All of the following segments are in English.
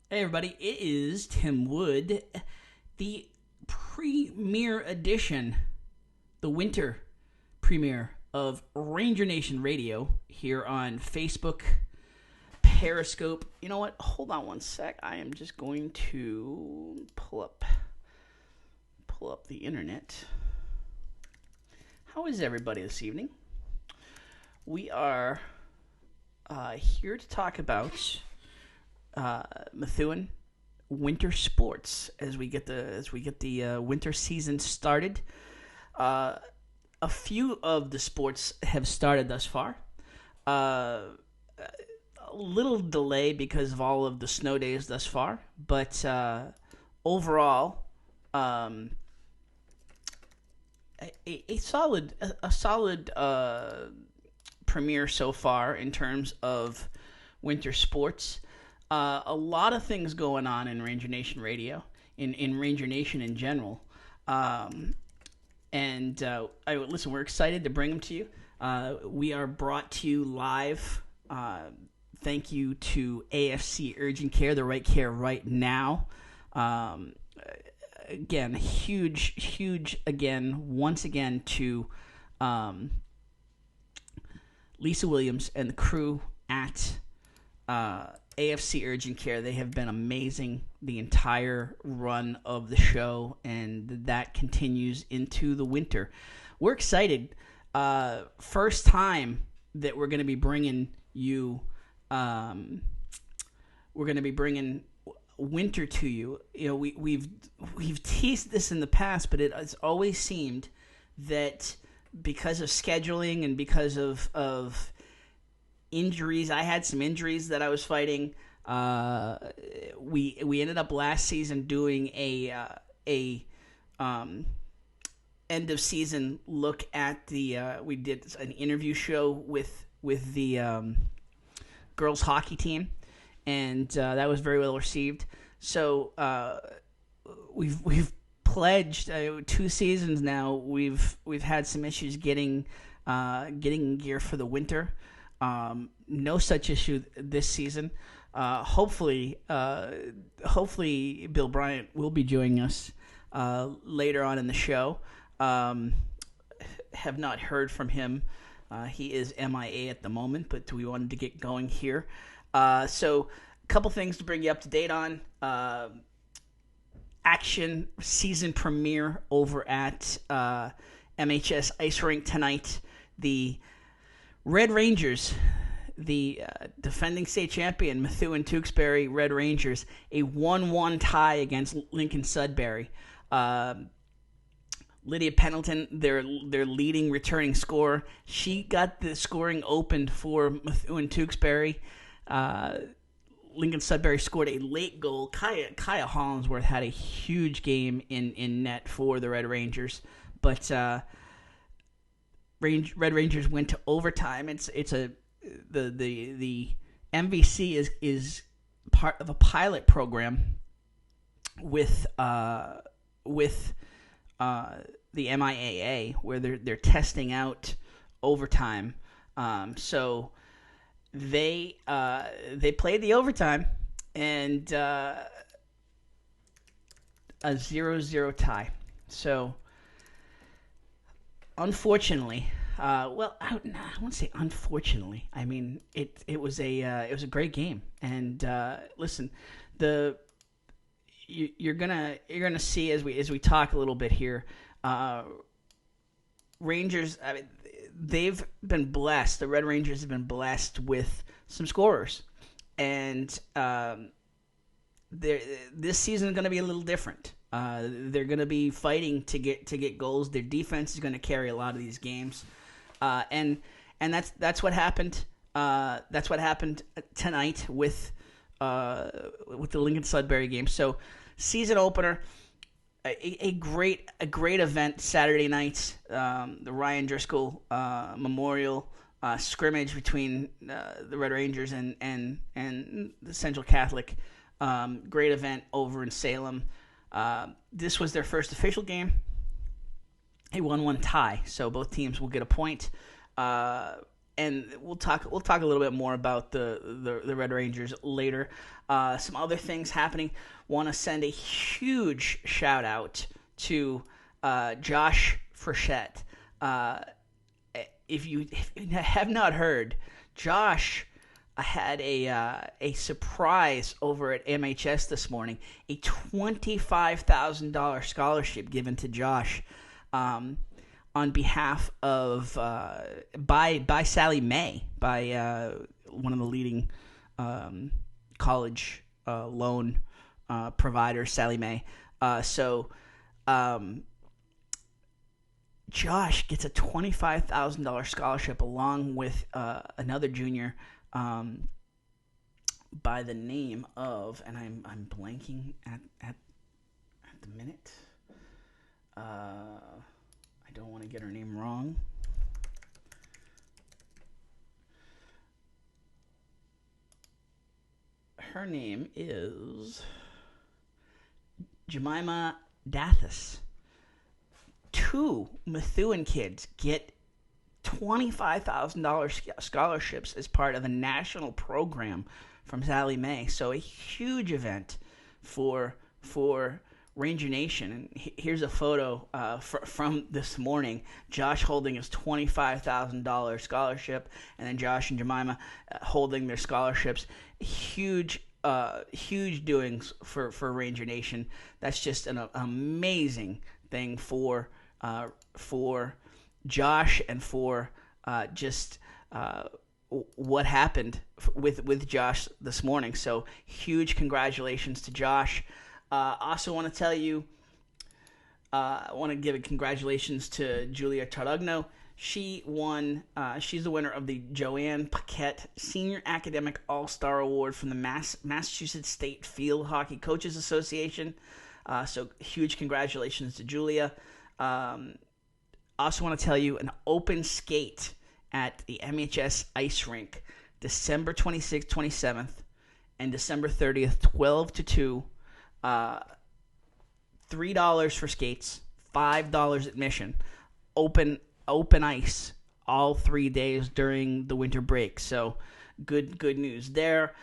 Hey everybody, it is Tim Wood, the premiere edition, the winter premiere of Ranger Nation Radio here on Facebook, Periscope. You know what? Hold on one sec. I am just going to pull up the internet. How is everybody this evening? We are here to talk about Methuen winter sports as we get the winter season started. A few of the sports have started thus far. A little delay because of all of the snow days thus far, but overall, a solid premiere so far in terms of winter sports. A lot of things going on in Ranger Nation Radio, in Ranger Nation in general. Listen, we're excited to bring them to you. We are brought to you live. Thank you to AFC Urgent Care, the right care right now. Again, huge, once again to Lisa Williams and the crew at AFC Urgent Care. They have been amazing the entire run of the show, and that continues into the winter. We're excited. First time that we're going to be bringing you, we're going to be bringing winter to you. You know, we've teased this in the past, but it's always seemed that because of scheduling and because of injuries, I had some injuries that I was fighting. We ended up last season doing a end of season look at the we did an interview show with the girls hockey team, and that was very well received. So we've pledged 2 seasons now. We've had some issues getting gear for the winter. No such issue this season. Hopefully Bill Bryant will be joining us later on in the show. Have not heard from him. He is MIA at the moment, but we wanted to get going here. So a couple things to bring you up to date on. Action season premiere over at MHS Ice Rink tonight. The Red Rangers, the defending state champion, Methuen-Tewksbury Red Rangers, a 1-1 tie against Lincoln Sudbury. Lydia Pendleton, their leading returning scorer, she got the scoring opened for Methuen-Tewksbury. Lincoln Sudbury scored a late goal. Kaya Hollingsworth had a huge game in net for the Red Rangers, but Red Rangers went to overtime. The MVC is part of a pilot program with the MIAA where they're testing out overtime. So they played the overtime and a 0-0 tie. So unfortunately, I won't say unfortunately. I mean, it was a great game. And listen, you're gonna see as we talk a little bit here. Rangers, I mean, they've been blessed. The Red Rangers have been blessed with some scorers, and this season is going to be a little different. They're going to be fighting to get goals. Their defense is going to carry a lot of these games, and that's what happened. That's what happened tonight with the Lincoln Sudbury game. So, season opener, a great event Saturday night. The Ryan Driscoll Memorial scrimmage between the Red Rangers and the Central Catholic. Great event over in Salem. This was their first official game. A 1-1 tie, so both teams will get a point. and we'll talk a little bit more about the Red Rangers later. Some other things happening. Want to send a huge shout out to Josh Frechette. If you have not heard, Josh had a surprise over at MHS this morning. A $25,000 scholarship given to Josh on behalf of by Sally Mae, by one of the leading college loan providers, Sally Mae. So Josh gets a $25,000 scholarship along with another junior by the name of, and I'm blanking at the minute. I don't want to get her name wrong. Her name is Jemima Dathis. 2 Methuen kids get $25,000 scholarships as part of a national program from Sally Mae. So a huge event for Ranger Nation. And here's a photo from this morning. Josh holding his $25,000 scholarship, and then Josh and Jemima holding their scholarships. Huge doings for Ranger Nation. That's just an amazing thing for Josh and for just what happened with Josh this morning. So huge congratulations to Josh. Also want to tell you, I want to give a congratulations to Julia Tarugno. She won. She's the winner of the Joanne Paquette Senior Academic All-Star Award from the Massachusetts State Field Hockey Coaches Association. So huge congratulations to Julia. Also want to tell you, an open skate at the MHS Ice Rink, December 26th, 27th, and December 30th, 12 to 2. $3 for skates, $5 admission. Open ice all 3 days during the winter break. So good news there.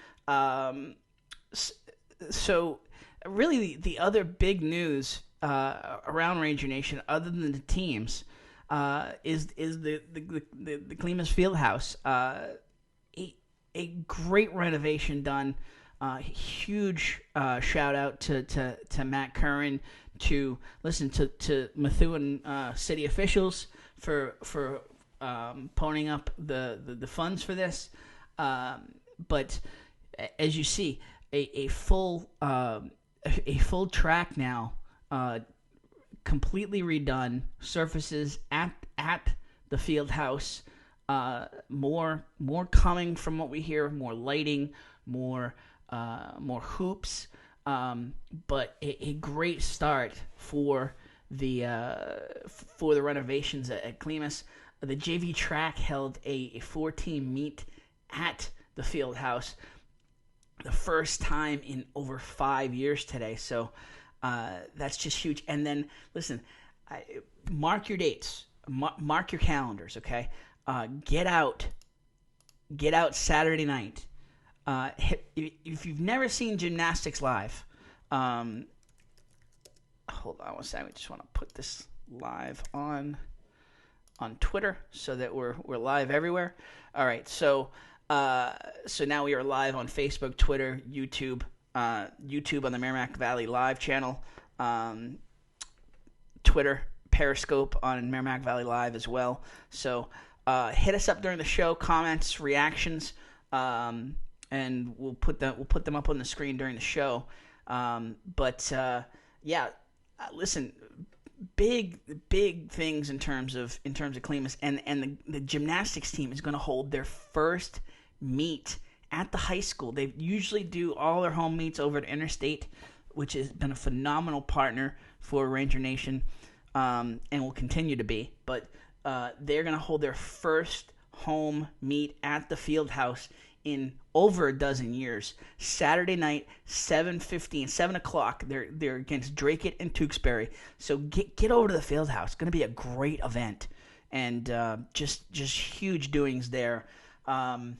So really the other big news around Ranger Nation, other than the teams, is the Klimas Fieldhouse. A great renovation done. Huge shout out to Matt Curran, to Methuen city officials for ponying up the funds for this. But as you see, a full track now, completely redone, surfaces at the field house. More coming from what we hear, more lighting, more hoops, but a great start for the renovations at Klimas. The JV track held a 4-team meet at the field house, the first time in over 5 years today. So that's just huge. And then listen, mark your dates, mark your calendars. Okay, get out Saturday night. If you've never seen gymnastics live, hold on one second. I just want to put this live on Twitter so that we're live everywhere. All right, so now we are live on Facebook, Twitter, YouTube on the Merrimack Valley Live channel, Twitter, Periscope on Merrimack Valley Live as well. So hit us up during the show, comments, reactions. And we'll put them up on the screen during the show. Listen, big things in terms of Klimas, and the gymnastics team is going to hold their first meet at the high school. They usually do all their home meets over at Interstate, which has been a phenomenal partner for Ranger Nation, and will continue to be. But they're going to hold their first home meet at the field house in over a dozen years. Saturday night, 7 o'clock. They're against Drake and Tewksbury. So get over to the field house. It's going to be a great event. and just huge doings there. I'm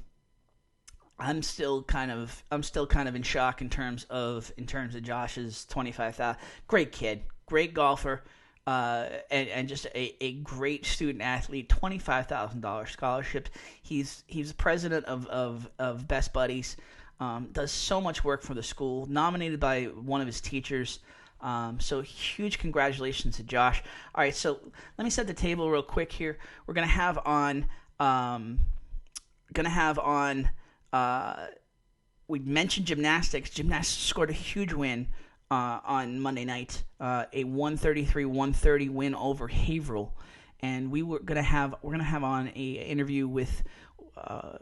still kind of in shock in terms of Josh's 25,000. Great kid, great golfer, and just a great student athlete. $25,000 scholarship. He's president of Best Buddies. Does so much work for the school. Nominated by one of his teachers. So huge congratulations to Josh. All right, so let me set the table real quick here. We're gonna have on. We mentioned gymnastics. Gymnastics scored a huge win on Monday night, a 133-130 win over Haverhill, and we're gonna have on a interview with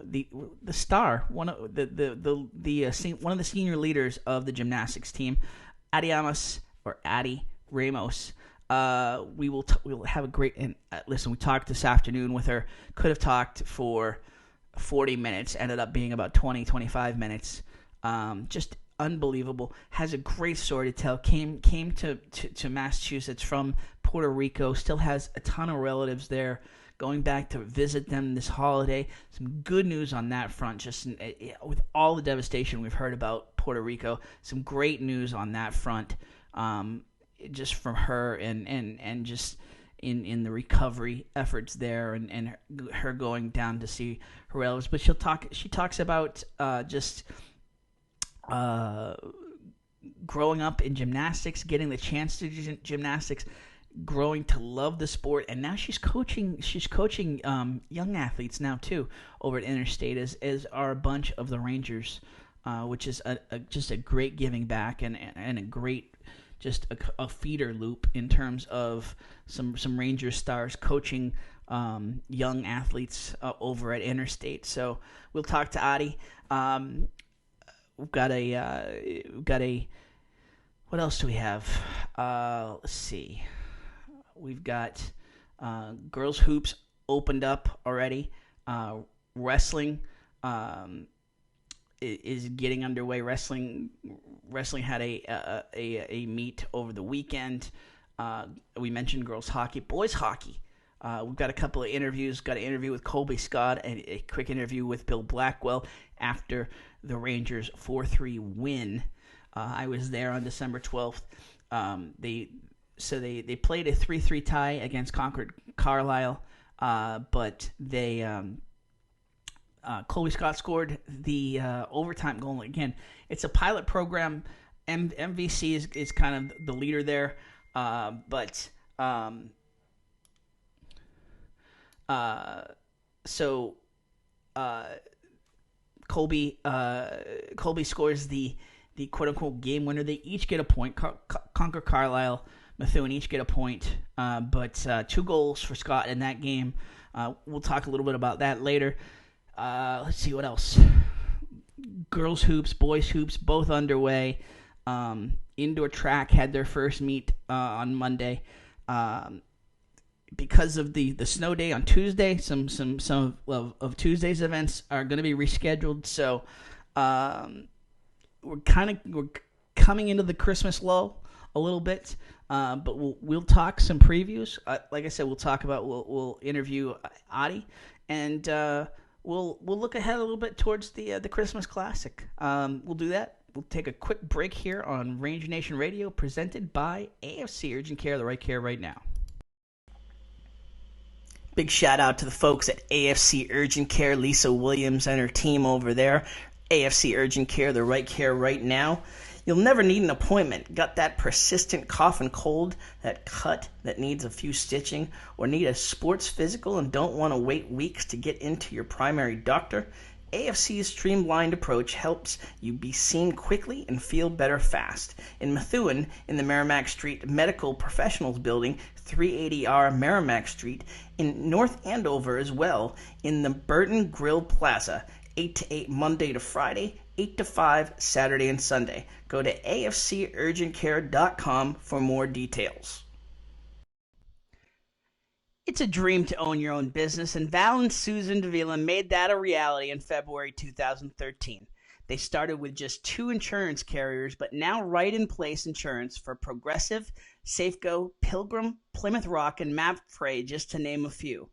the star, one of one of the senior leaders of the gymnastics team, ADIAMIS or Adi Ramos. We'll have a great listen. We talked this afternoon with her. Could have talked for 40 minutes, ended up being about 20-25 minutes. Just unbelievable. Has a great story to tell. Came to Massachusetts from Puerto Rico. Still has a ton of relatives there. Going back to visit them this holiday. Some good news on that front. Just with all the devastation we've heard about Puerto Rico, some great news on that front. Just from her and just in the recovery efforts there, and her going down to see her relatives. But she talks about just growing up in gymnastics, getting the chance to do gymnastics, growing to love the sport, and now she's coaching young athletes now too over at Interstate, as are a bunch of the Rangers, which is just a great giving back and a great just a feeder loop in terms of some Rangers stars coaching young athletes over at Interstate. So we'll talk to Adi. We've got a what else do we have? Let's see. We've got girls hoops opened up already. Wrestling is getting underway. Wrestling had a meet over the weekend. We mentioned girls hockey, boys hockey. We've got a couple of interviews. Got an interview with Colby Scott and a quick interview with Bill Blackwell after the Rangers 4-3 win. I was there on December 12th. They played a 3-3 tie against Concord Carlisle, but they Colby Scott scored the overtime goal. Again, it's a pilot program. MVC is kind of the leader there, but Colby scores the quote unquote game winner. They each get a point. Concord Carlisle, Methuen each get a point, but 2 goals for Scott in that game. We'll talk a little bit about that later. Let's see what else. Girls hoops, boys hoops, both underway. Indoor track had their first meet on Monday. Because of the snow day on Tuesday, some of Tuesday's events are going to be rescheduled. So we're coming into the Christmas lull a little bit. But we'll talk some previews. Like I said, we'll interview Adi, and we'll look ahead a little bit towards the Christmas Classic. We'll do that. We'll take a quick break here on Ranger Nation Radio, presented by AFC Urgent Care, the right care right now. Big shout out to the folks at AFC Urgent Care, Lisa Williams and her team over there. AFC Urgent Care, the right care right now. You'll never need an appointment. Got that persistent cough and cold, that cut that needs a few stitching, or need a sports physical and don't want to wait weeks to get into your primary doctor? AFC's streamlined approach helps you be seen quickly and feel better fast. In Methuen, in the Merrimack Street Medical Professionals Building, 380R Merrimack Street. In North Andover as well, in the Burton Grill Plaza, 8 to 8 Monday to Friday, 8 to 5 Saturday and Sunday. Go to afcurgentcare.com for more details. It's a dream to own your own business, and Val and Susan Davila made that a reality in February 2013. They started with just 2 insurance carriers, but now Right in Place Insurance for Progressive, Safeco, Pilgrim, Plymouth Rock, and MAPFRE, just to name a few.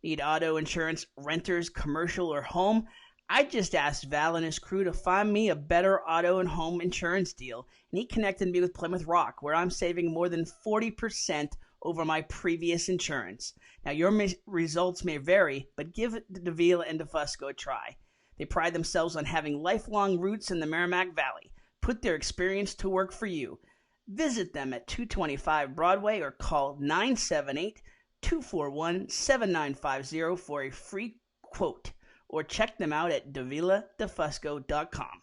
Need auto insurance, renters, commercial, or home? I just asked Val and his crew to find me a better auto and home insurance deal, and he connected me with Plymouth Rock, where I'm saving more than 40% over my previous insurance. Now, your results may vary, but give Davila and DeFusco a try. They pride themselves on having lifelong roots in the Merrimack Valley. Put their experience to work for you. Visit them at 225 Broadway or call 978-241-7950 for a free quote, or check them out at daviladefusco.com.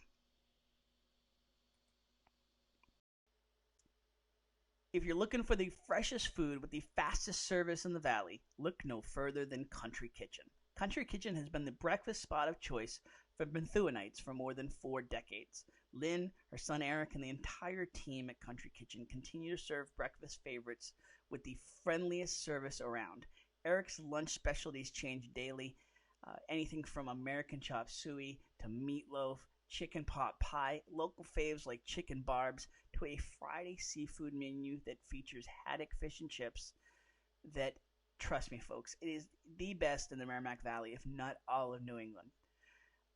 If you're looking for the freshest food with the fastest service in the valley, look no further than Country Kitchen. Country Kitchen has been the breakfast spot of choice for Methuanites for more than 4 decades. Lynn, her son Eric, and the entire team at Country Kitchen continue to serve breakfast favorites with the friendliest service around. Eric's lunch specialties change daily, anything from American chop suey to meatloaf, chicken pot pie, local faves like chicken barbs, to a Friday seafood menu that features haddock fish and chips that, trust me folks, it is the best in the Merrimack Valley, if not all of New England.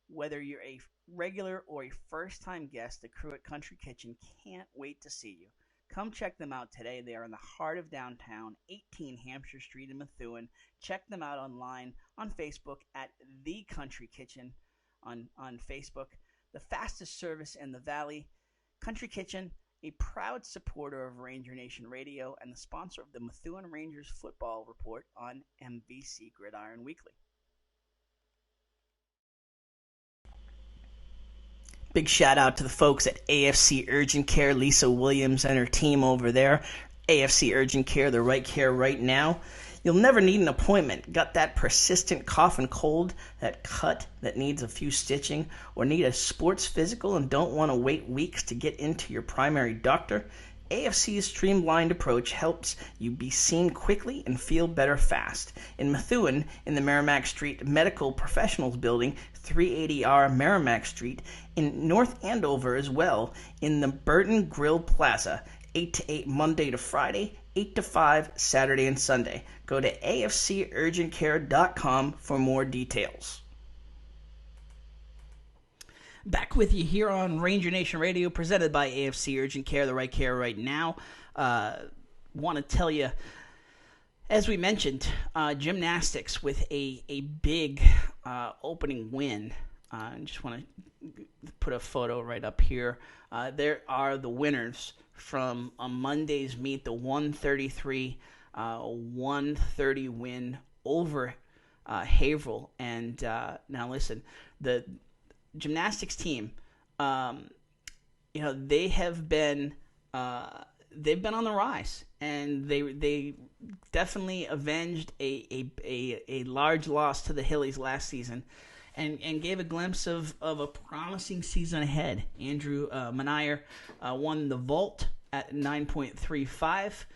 Whether you're a regular or a first-time guest, the crew at Country Kitchen can't wait to see you. Come check them out today. They are in the heart of downtown, 18 Hampshire Street in Methuen. Check them out online on Facebook at The Country Kitchen on Facebook. The fastest service in the valley. Country Kitchen, a proud supporter of Ranger Nation Radio and the sponsor of the Methuen Rangers football report on MVC Gridiron Weekly. Big shout out to the folks at AFC Urgent Care, Lisa Williams and her team over there. AFC Urgent Care, the right care right now. You'll never need an appointment. Got that persistent cough and cold, that cut that needs a few stitching, or need a sports physical and don't want to wait weeks to get into your primary doctor? AFC's streamlined approach helps you be seen quickly and feel better fast. In Methuen, in the Merrimack Street Medical Professionals Building, 380R Merrimack Street, in North Andover as well, in the Burton Grill Plaza, 8 to 8 Monday to Friday, 8 to 5 Saturday and Sunday. Go to afcurgentcare.com for more details. Back with you here on Ranger Nation Radio, presented by AFC Urgent Care, the right care right now. Want to tell you, as we mentioned, gymnastics with a big opening win. I just want to put a photo right up here. There are the winners from Monday's meet, the 133-130 win over Haverhill. And now listen, the gymnastics team, they have been they've been on the rise, and they definitely avenged a large loss to the Hillies last season, and gave a glimpse of a promising season ahead. Andrew Manier won the vault at 9.35.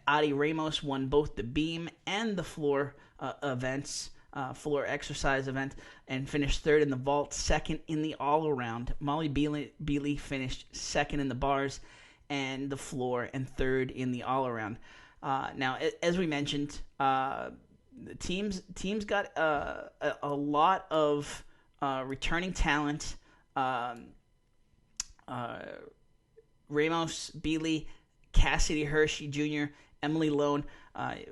Adi Ramos won both the beam and the floor events. Floor exercise event, and finished third in the vault, second in the all-around. Molly Bealey finished second in the bars and the floor, and third in the all-around. Now, as we mentioned, the teams got a lot of returning talent. Ramos, Bealey, Cassidy Hershey Jr., Emily Lone,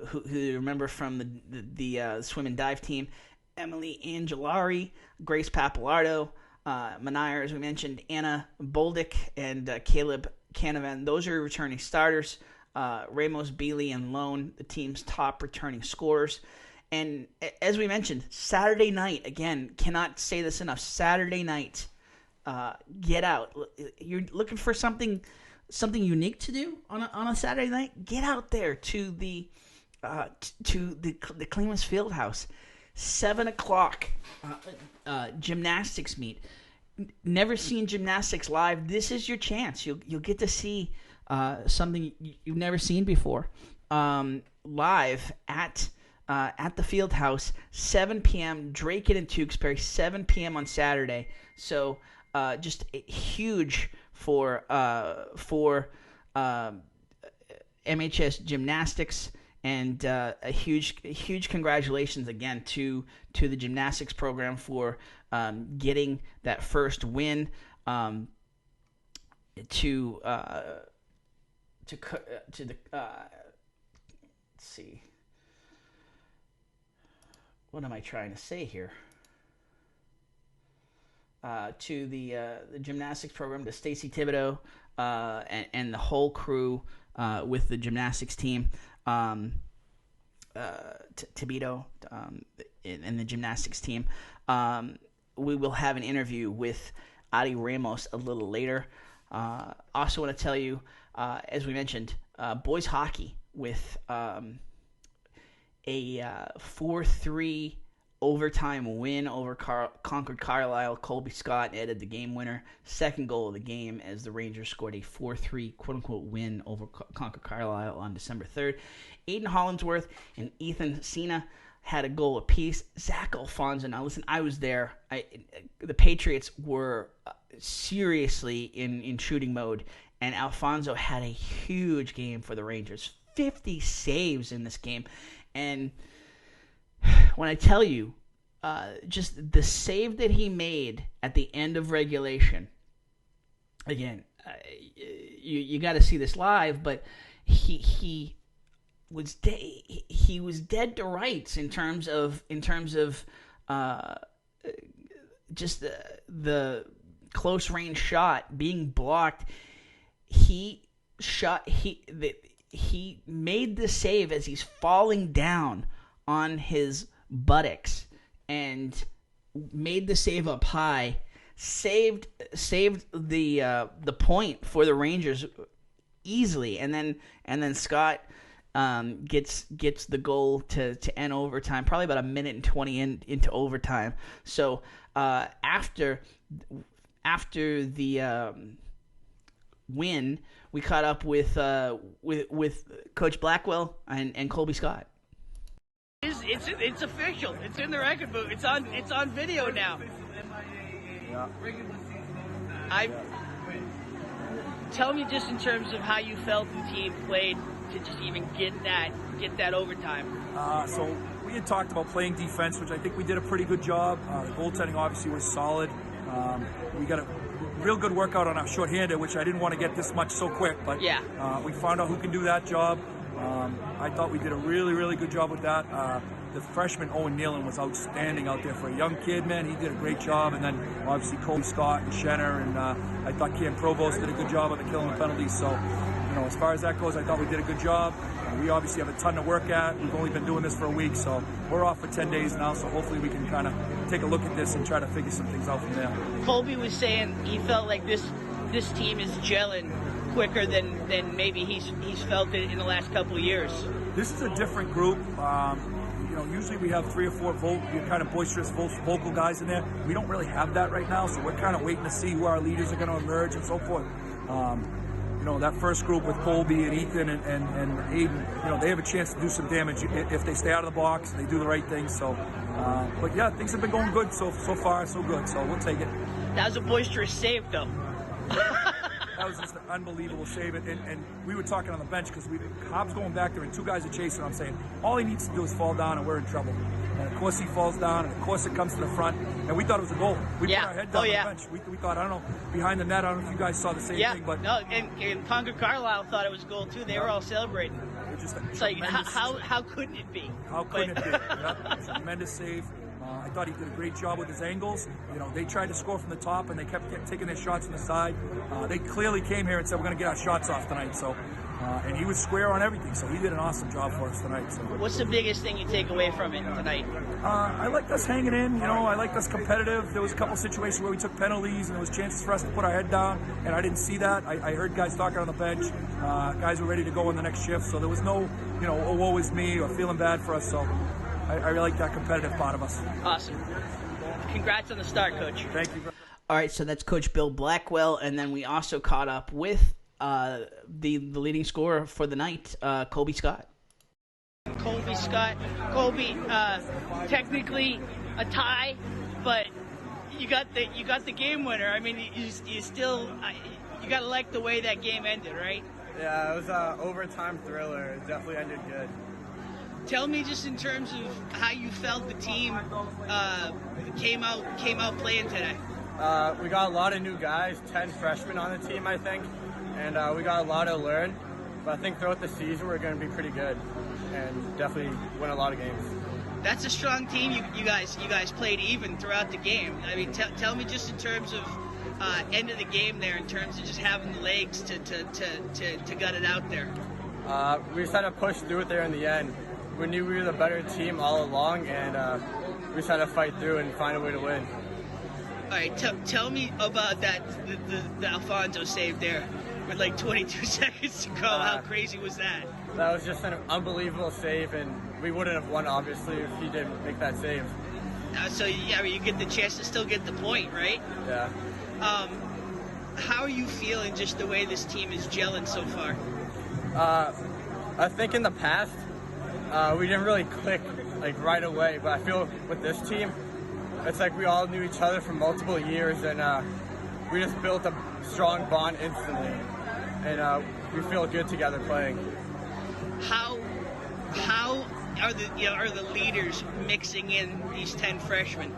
who you remember from the swim and dive team, Emily Angelari, Grace Papalardo, Manier, as we mentioned, Anna Boldick, and Caleb Canavan. Those are returning starters. Ramos, Bealey, and Lone, the team's top returning scorers. And as we mentioned, Saturday night, again, cannot say this enough, Saturday night, get out. You're looking for something unique to do on a Saturday night? Get out there to the Clemens Fieldhouse, 7:00 gymnastics meet. Never seen gymnastics live? This is your chance. You'll get to see something you've never seen before live at the Fieldhouse, 7 p.m. Draken and Tewksbury, 7 p.m. on Saturday. So just huge for MHS Gymnastics And a huge congratulations again to the gymnastics program for getting that first win. To the let's see, what am I trying to say here? To the gymnastics program, to Stacy Thibodeau and the whole crew with the gymnastics team, Thibodeau and the gymnastics team. We will have an interview with RAMOS a little later. Also want to tell you, as we mentioned, boys hockey with a 4-3 overtime win over Concord Carlisle. Colby Scott added the game winner, second goal of the game, as the Rangers scored a 4-3 quote-unquote win over Concord Carlisle on December 3rd. Aiden Hollingsworth and Ethan Cena had a goal apiece. Zach Alfonso. Now, listen, I was there. The Patriots were seriously in shooting mode, and Alfonso had a huge game for the Rangers. 50 saves in this game. And when I tell you, just the save that he made at the end of regulation, again, you got to see this live, but he was dead to rights in terms of just the close range shot being blocked. He made the save as he's falling down on his buttocks and made the save up high, saved the point for the Rangers easily, and then Scott gets the goal to end overtime, probably about a minute and 20 into overtime. So after the win, we caught up with Coach Blackwell and Colby Scott. It's official. It's in the record book. It's on video now. Yeah. Tell me just in terms of how you felt the team played to just even get that overtime. So we had talked about playing defense, which I think we did a pretty good job. The goaltending obviously was solid. We got a real good workout on our shorthanded, which I didn't want to get this much so quick, but yeah. We found out who can do that job. I thought we did a really good job with that. The freshman Owen Nealon was outstanding out there for a young kid, man. He did a great job. And then obviously Colby Scott and Schenner, and I thought Cam Provost did a good job on the killing penalties. So, as far as that goes, I thought we did a good job. We obviously have a ton to work at. We've only been doing this for a week, so we're off for 10 days now. So hopefully we can kind of take a look at this and try to figure some things out from there. Colby was saying he felt like this team is gelling quicker than maybe he's felt it in the last couple of years. This is a different group. Usually we have 3 or 4 kind of boisterous vocal guys in there. We don't really have that right now, so we're kind of waiting to see who our leaders are going to emerge and so forth. That first group with Colby and Ethan and Aiden, they have a chance to do some damage if they stay out of the box and they do the right things. So, but yeah, things have been going good so far, so good. So we'll take it. That was a boisterous save, though. That was just an unbelievable save. And we were talking on the bench because Cobb's going back there and 2 guys are chasing him. I'm saying all he needs to do is fall down and we're in trouble. And of course he falls down, and of course it comes to the front. And we thought it was a goal. We put our head down on the bench. We thought, I don't know, behind the net. I don't know if you guys saw the same thing. But no, and Concord Carlisle thought it was a goal too. They were all celebrating. It's like, how couldn't it be? How couldn't it be? Yeah, it's a tremendous save. I thought he did a great job with his angles. They tried to score from the top, and they kept taking their shots from the side. They clearly came here and said, we're going to get our shots off tonight. So, and he was square on everything, so he did an awesome job for us tonight. So. What's the biggest thing you take away from it tonight? I liked us hanging in. I liked us competitive. There was a couple situations where we took penalties, and there was chances for us to put our head down, and I didn't see that. I heard guys talking on the bench. Guys were ready to go on the next shift, so there was no, oh, woe is me, or feeling bad for us. So I really like that competitive part of us. Awesome. Congrats on the start, Coach. Thank you. All right, so that's Coach Bill Blackwell, and then we also caught up with the leading scorer for the night, Colby Scott. Colby Scott. Colby, technically a tie, but you got the game winner. I mean, you still you got to like the way that game ended, right? Yeah, it was an overtime thriller. It definitely ended good. Tell me just in terms of how you felt the team came out playing today. We got a lot of new guys, 10 freshmen on the team, I think, and we got a lot to learn. But I think throughout the season we're going to be pretty good and definitely win a lot of games. That's a strong team. You guys played even throughout the game. I mean, tell me just in terms of end of the game there, in terms of just having the legs to gut it out there. We just had to push through it there in the end. We knew we were the better team all along, and we just had to fight through and find a way to win. All right, tell me about that the Alfonso save there with like 22 seconds to go. How crazy was that? That was just an unbelievable save, and we wouldn't have won, obviously, if he didn't make that save. So, yeah, I mean, you get the chance to still get the point, right? Yeah. How are you feeling just the way this team is gelling so far? I think in the past, we didn't really click like right away, but I feel with this team, it's like we all knew each other for multiple years, and we just built a strong bond instantly, and we feel good together playing. How are the leaders mixing in these 10 freshmen?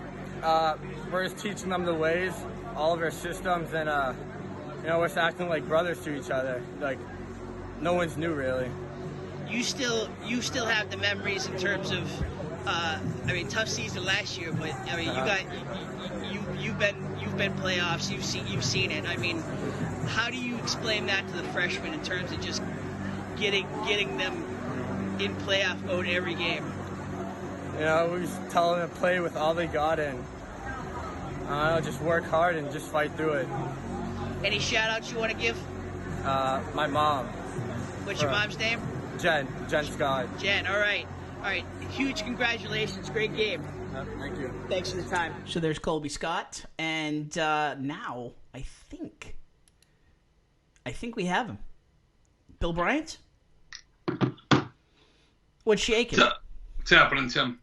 We're just teaching them the ways, all of our systems, and we're just acting like brothers to each other. Like no one's new really. You still have the memories in terms of, I mean, tough season last year, but I mean, you've been playoffs. You've seen it. I mean, how do you explain that to the freshmen in terms of just getting them in playoff mode every game? We just tell them to play with all they got and just work hard and just fight through it. Any shout outs you want to give? My mom. What's your mom's name? Jen Scott. Jen, all right. Huge congratulations. Great game. Thank you. Thanks for the time. So there's Colby Scott, and now I think we have him. Bill Bryant? What's shaking? What's happening, Tim?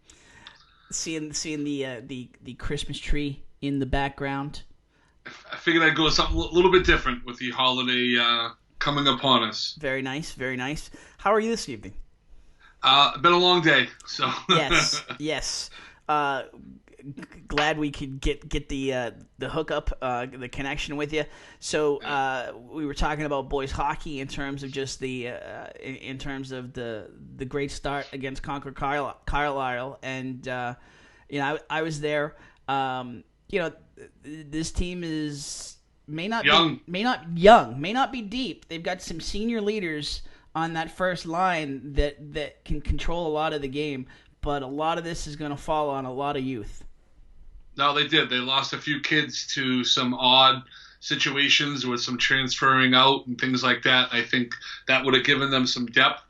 Seeing the Christmas tree in the background. I figured I'd go something a little bit different with the holiday coming upon us. Very nice, very nice. How are you this evening? Been a long day, so yes. Glad we could get the hookup, the connection with you. So we were talking about boys hockey in terms of just the great start against Concord Carlisle, and I was there. This team may not be deep. They've got some senior leaders on that first line that can control a lot of the game, but a lot of this is going to fall on a lot of youth. No, they did. They lost a few kids to some odd situations with some transferring out and things like that. I think that would have given them some depth,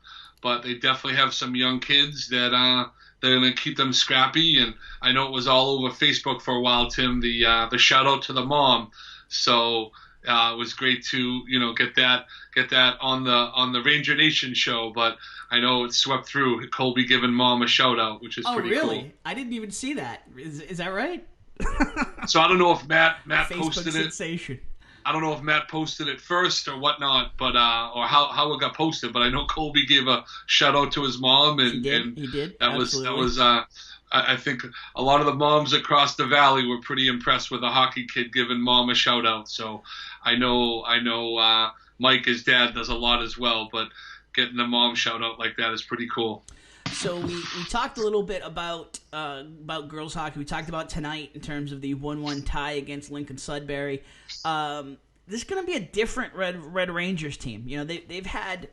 but they definitely have some young kids that they're going to keep them scrappy. And I know it was all over Facebook for a while, Tim, the shout out to the mom. So it was great to get that on the Ranger Nation show, but I know it swept through. Colby giving mom a shout out, which is pretty cool. Oh, really? I didn't even see that. Is that right? So I don't know if Matt Facebook posted sensation. it. I don't know if Matt posted it first or whatnot, but or how it got posted. But I know Colby gave a shout out to his mom, and he did. That was. I think a lot of the moms across the valley were pretty impressed with a hockey kid giving mom a shout out. So I know Mike, his dad, does a lot as well, but getting the mom shout out like that is pretty cool. So we talked a little bit about girls hockey. We talked about tonight in terms of the 1-1 tie against Lincoln Sudbury. This is going to be a different Red Rangers team. They've had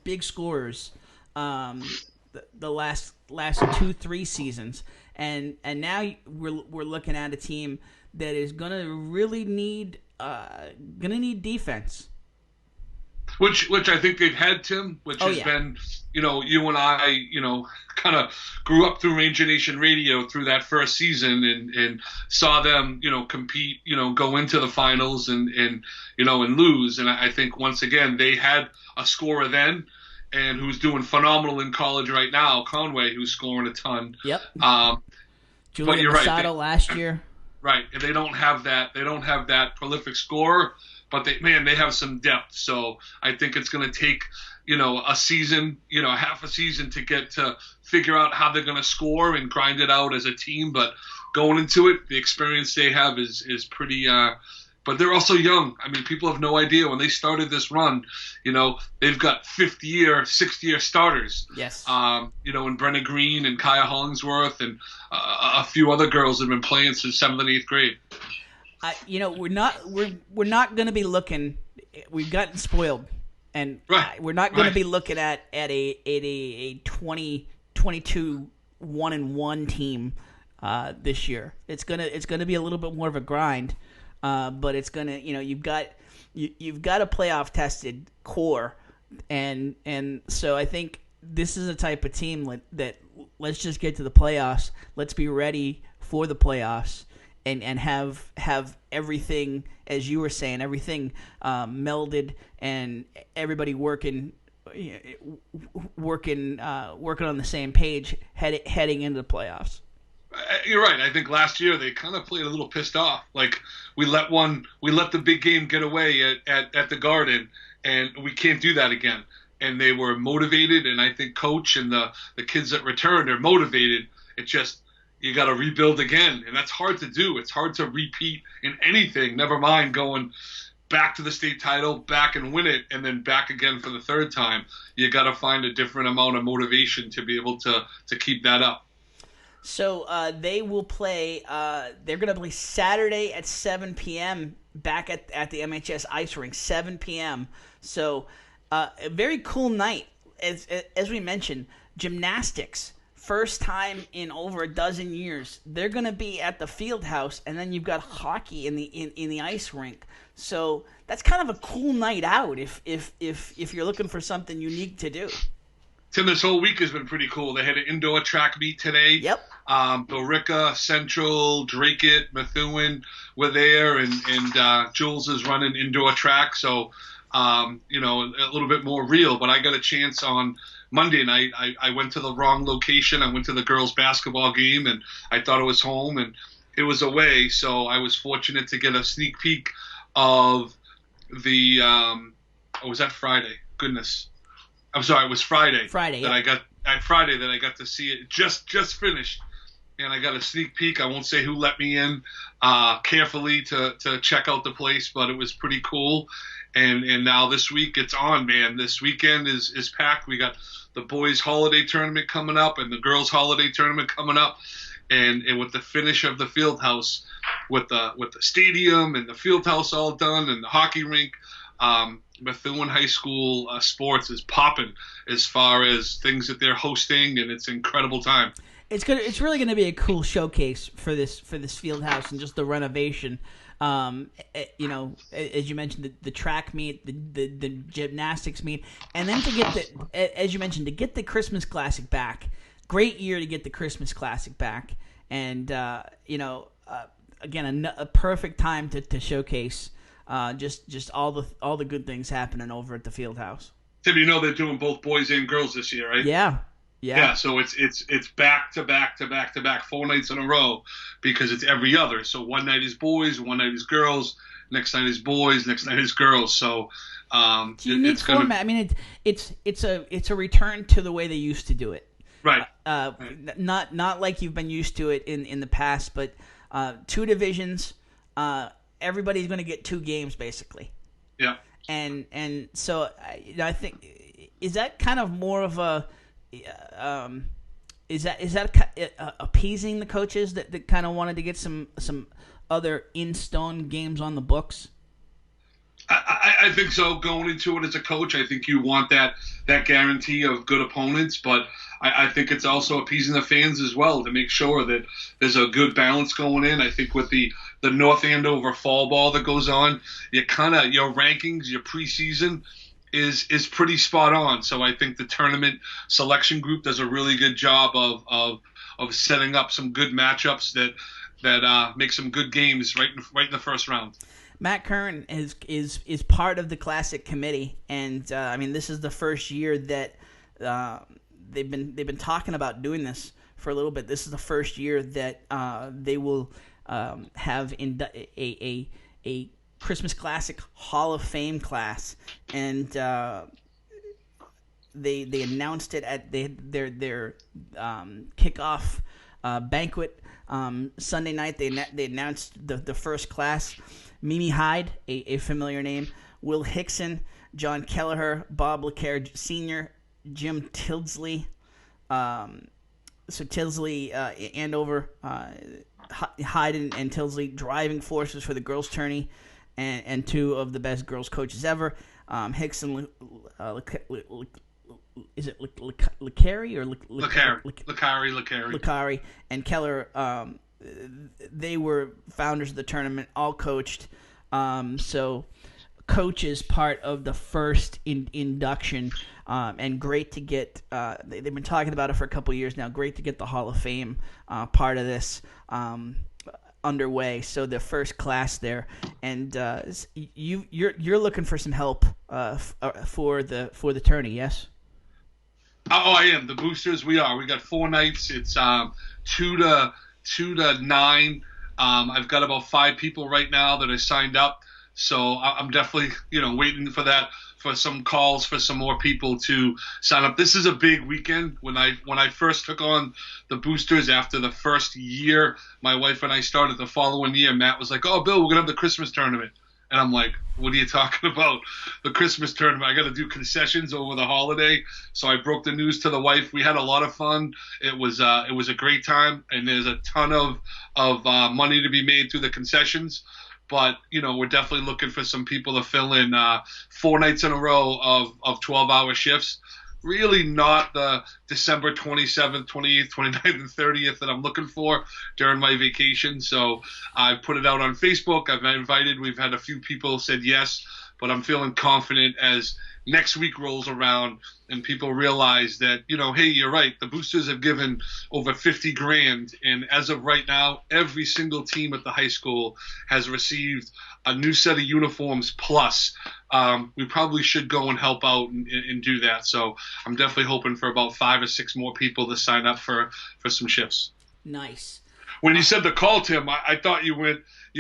big scorers the last 2-3 seasons, and now we're looking at a team that is going to really need defense. Which I think they've had, Tim, which has been, you and I, kind of grew up through Ranger Nation Radio through that first season and saw them, compete, go into the finals and lose. And I think once again, they had a scorer then and who's doing phenomenal in college right now, Conway, who's scoring a ton. Yep. But you're right. Masato last year. Right. And they don't have that prolific scorer. But they have some depth, so I think it's going to take a season, half a season to get to figure out how they're going to score and grind it out as a team. But going into it, the experience they have is pretty. But they're also young. I mean, people have no idea when they started this run. They've got 50-year, 60-year starters. Yes. And Brenna Green and Kaya Hollingsworth and a few other girls have been playing since 7th and 8th grade. We're not going to be looking. We've gotten spoiled, and we're not going to be looking at a 2022 1-1 team this year. It's gonna be a little bit more of a grind, but it's gonna you've got a playoff tested core, and so I think this is a type of team that let's just get to the playoffs. Let's be ready for the playoffs. And have everything, as you were saying, everything melded and everybody working on the same page heading into the playoffs. You're right. I think last year they kind of played a little pissed off. Like we let the big game get away at the Garden, and we can't do that again. And they were motivated, and I think coach and the kids that returned are motivated. It just you got to rebuild again, and that's hard to do. It's hard to repeat in anything, never mind going back to the state title, back and win it, and then back again for the third time. You got to find a different amount of motivation to be able to keep that up. So they will play they're going to play Saturday at 7 p.m. back at the MHS ice rink, 7 p.m. So a very cool night. As we mentioned, gymnastics. First time in over a dozen years, they're going to be at the field house, and then you've got hockey in the ice rink. So that's kind of a cool night out if you're looking for something unique to do. Tim, this whole week has been pretty cool. They had an indoor track meet today. Yep. Billerica, Central, Dracut, Methuen were there, and Jules is running indoor track. So, a little bit more real. But I got a chance on Monday night. I went to the wrong location. I went to the girls' basketball game, and I thought it was home, and it was away. So I was fortunate to get a sneak peek of the was that Friday? Goodness. I'm sorry, it was Friday. Friday that I got to see it. Just finished, and I got a sneak peek. I won't say who let me in carefully to check out the place, but it was pretty cool. And now this week it's on, man. This weekend is packed. We got the boys' holiday tournament coming up and the girls' holiday tournament coming up, and with the finish of the field house, with the stadium and the field house all done and the hockey rink. Methuen High School sports is popping as far as things that they're hosting, and it's an incredible time. It's really going to be a cool showcase for this field house and just the renovation. As you mentioned, the track meet, the gymnastics meet, and then to get the Christmas Classic back. Great year to get the Christmas Classic back, and again a perfect time to showcase. Just all the good things happening over at the field house. Tim, they're doing both boys and girls this year, right? Yeah. So it's back to back to back to back 4 nights in a row because it's every other. So one night is boys, one night is girls, next night is boys, next night is girls. So it's a unique format. I mean, it's a return to the way they used to do it. Right. Not like you've been used to it in the past, but 2 divisions. Everybody's going to get 2 games basically. Yeah. And so I think is that kind of more of a is that appeasing the coaches that kind of wanted to get some other in stone games on the books? I think so. Going into it as a coach, I think you want that guarantee of good opponents, but I think it's also appeasing the fans as well to make sure that there's a good balance going in. I think with the North Andover fall ball that goes on, your rankings, your preseason is pretty spot on. So I think the tournament selection group does a really good job of setting up some good matchups that make some good games right in the first round. Matt Kern is part of the Classic committee, and this is the first year that they've been talking about doing this for a little bit. This is the first year that they will have a Christmas Classic Hall of Fame class, and they announced it at their kickoff banquet Sunday night. They announced the first class: Mimi Hyde, a familiar name; Will Hickson, John Kelleher, Bob LeCaire Sr., Jim Tildesley. So Tildesley, Andover, Hyde and Tildesley, driving forces for the girls' tourney, and two of the best girls' coaches ever. Hickson, is it LeCarry or LeCarry, and Keller. They were founders of the tournament, all coached. So coach is part of the first induction, and great to get. They've been talking about it for a couple of years now. Great to get the Hall of Fame part of this underway. So the first class there, and you're looking for some help for the tourney, yes? Oh, I am. The boosters, we are. We got 4 nights. It's 2 to 9. I've got about 5 people right now that are signed up. So I'm definitely, waiting for that, for some calls for some more people to sign up. This is a big weekend. When I first took on the boosters after the first year, my wife and I started the following year. Matt was like, "Oh, Bill, we're gonna have the Christmas tournament," and I'm like, "What are you talking about? The Christmas tournament? I got to do concessions over the holiday." So I broke the news to the wife. We had a lot of fun. It was a great time, and there's a ton of money to be made through the concessions. But, we're definitely looking for some people to fill in 4 nights in a row of 12-hour shifts. Really not the December 27th, 28th, 29th, and 30th that I'm looking for during my vacation. So I put it out on Facebook. I've invited. We've had a few people said yes, but I'm feeling confident as next week rolls around and people realize that, hey, you're right. The boosters have given over $50,000. And as of right now, every single team at the high school has received a new set of uniforms plus. We probably should go and help out and do that. So I'm definitely hoping for about 5 or 6 more people to sign up for some shifts. Nice. When you said the call, Tim, I thought you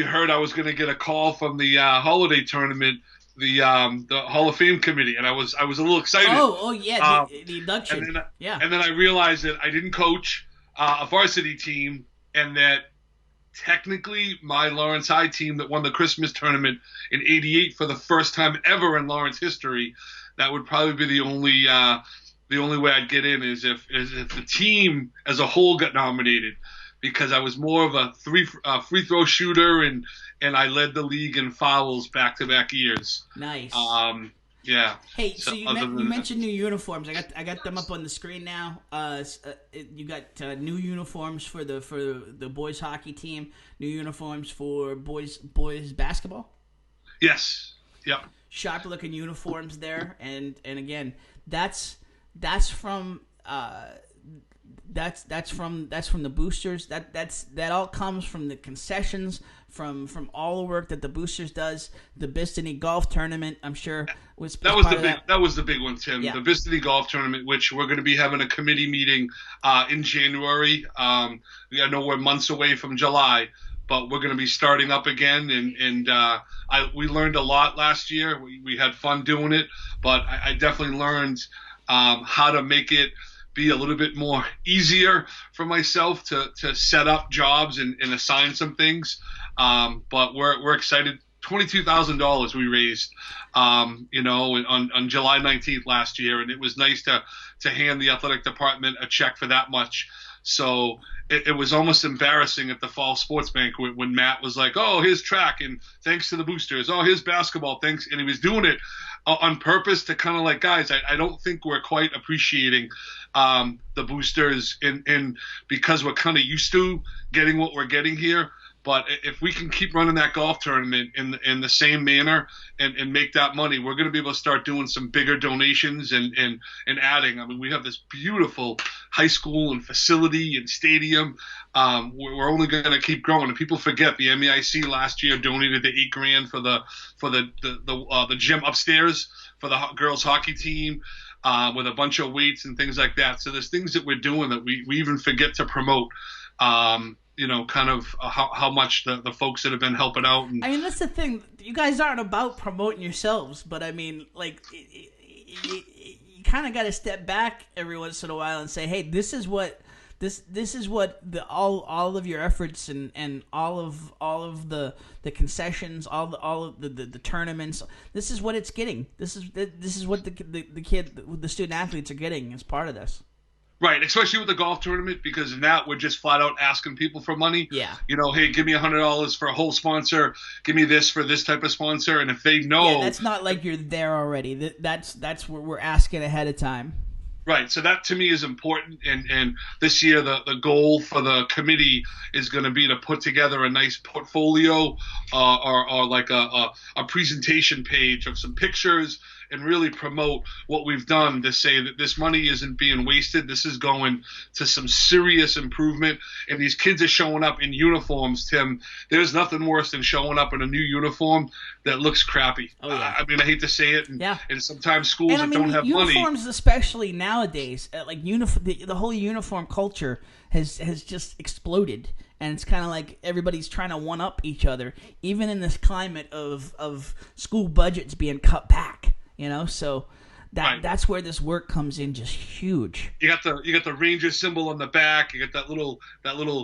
heard I was going to get a call from the holiday tournament, the Hall of Fame committee, and I was a little excited. Oh yeah, the induction. And then I realized that I didn't coach a varsity team, and that technically my Lawrence High team that won the Christmas tournament in '88 for the first time ever in Lawrence history, that would probably be the only way I'd get in is if the team as a whole got nominated, because I was more of a free throw shooter and I led the league in fouls back-to-back years. Nice. Yeah. Hey, so you mentioned new uniforms. I got them up on the screen now. You got new uniforms for the boys hockey team. New uniforms for boys basketball. Yes. Yep. Sharp looking uniforms there, and again, that's from. That's from the boosters. That all comes from the concessions, from all the work that the boosters does. The Bistany golf tournament, I'm sure, was that was the big one, Tim. Yeah. The Bistany golf tournament, which we're going to be having a committee meeting in January. I know we're months away from July, but we're going to be starting up again, and we learned a lot last year. We had fun doing it, but I definitely learned how to make it be a little bit more easier for myself to set up jobs and assign some things. But we're excited. $22,000 we raised, on July 19th last year, and it was nice to hand the athletic department a check for that much. So it was almost embarrassing at the fall sports banquet when Matt was like, "Oh, here's track, and thanks to the boosters. Oh, here's basketball, thanks." And he was doing it on purpose to kind of like, guys, I don't think we're quite appreciating the boosters in because we're kind of used to getting what we're getting here. But if we can keep running that golf tournament in the same manner and make that money, we're going to be able to start doing some bigger donations and adding. I mean, we have this beautiful high school and facility and stadium. We're only going to keep growing. And people forget the MEIC last year donated the $8,000 for the gym upstairs for the girls hockey team. With a bunch of weights and things like that. So there's things that we're doing that we even forget to promote. Kind of how much the folks that have been helping out. And, I mean, that's the thing. You guys aren't about promoting yourselves, but I mean, like, you kind of got to step back every once in a while and say, hey, this is what all of your efforts and all of the concessions, all of the tournaments, this is what it's getting. This is what the student athletes are getting as part of this. Right, especially with the golf tournament, because in that we're just flat out asking people for money. Yeah. Hey, give me $100 for a whole sponsor. Give me this for this type of sponsor. And if they know, yeah, that's not like you're there already. That's what we're asking ahead of time. Right, so that to me is important, and this year the goal for the committee is going to be to put together a nice portfolio or like a presentation page of some pictures and really promote what we've done to say that this money isn't being wasted. This is going to some serious improvement, and these kids are showing up in uniforms, Tim. There's nothing worse than showing up in a new uniform that looks crappy. Oh, yeah. I mean, I hate to say it, and sometimes schools that don't have money. Uniforms, especially nowadays, like the whole uniform culture has just exploded. And it's kind of like everybody's trying to one-up each other, even in this climate of school budgets being cut back. So that's where this work comes in, just huge. You got the Ranger symbol on the back. You got that little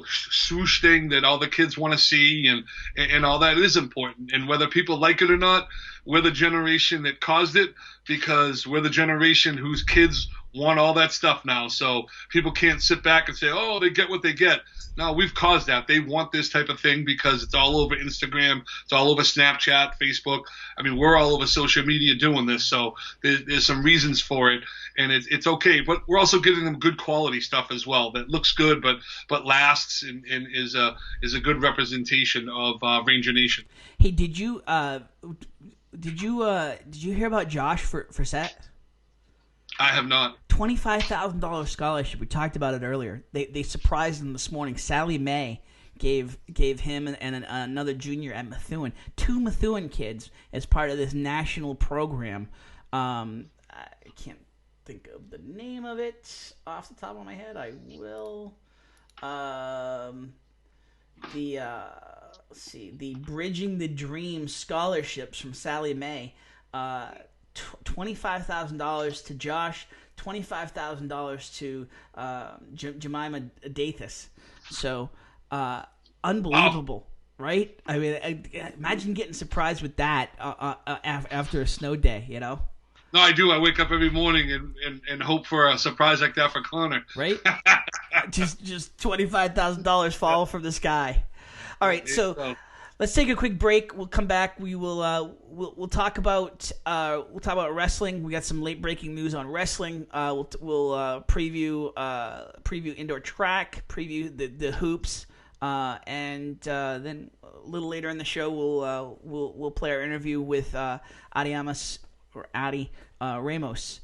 swoosh thing that all the kids want to see, and all that is important. And whether people like it or not, we're the generation that caused it, because we're the generation whose kids want all that stuff now. So people can't sit back and say, oh, they get what they get. No, we've caused that. They want this type of thing because it's all over Instagram. It's all over Snapchat, Facebook. I mean, we're all over social media doing this. So there's some reasons for it, and it's okay. But we're also giving them good quality stuff as well that looks good, but lasts and is a good representation of Ranger Nation. Hey, did you hear about Josh Frissett? I have not. $25,000 scholarship. We talked about it earlier. They surprised him this morning. Sally Mae gave him and another junior at Methuen, 2 Methuen kids, as part of this national program. I can't think of the name of it off the top of my head. I will. Let's see, the Bridging the Dream scholarships from Sally Mae. $25,000 to Josh, $25,000 to Jemima Dathis. So, unbelievable, right? I mean, imagine getting surprised with that after a snow day, No, I do. I wake up every morning and hope for a surprise like that for Connor. Right? just $25,000 fall from the sky. All right, so let's take a quick break. We'll come back. We will we'll talk about wrestling. We got some late breaking news on wrestling. We'll preview indoor track, preview the hoops, and then a little later in the show we'll play our interview with ADIAMIS or Adi Ramos.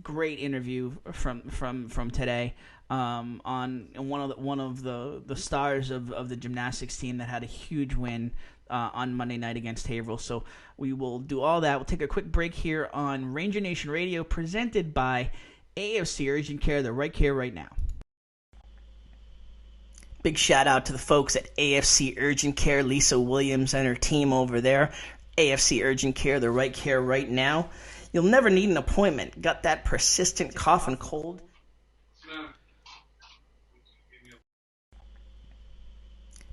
Great interview from today. On one of the stars of the gymnastics team that had a huge win on Monday night against Haverhill. So we will do all that. We'll take a quick break here on Ranger Nation Radio, presented by AFC Urgent Care, the right care right now. Big shout out to the folks at AFC Urgent Care, Lisa Williams and her team over there. AFC Urgent Care, the right care right now. You'll never need an appointment. Got that persistent cough and cold?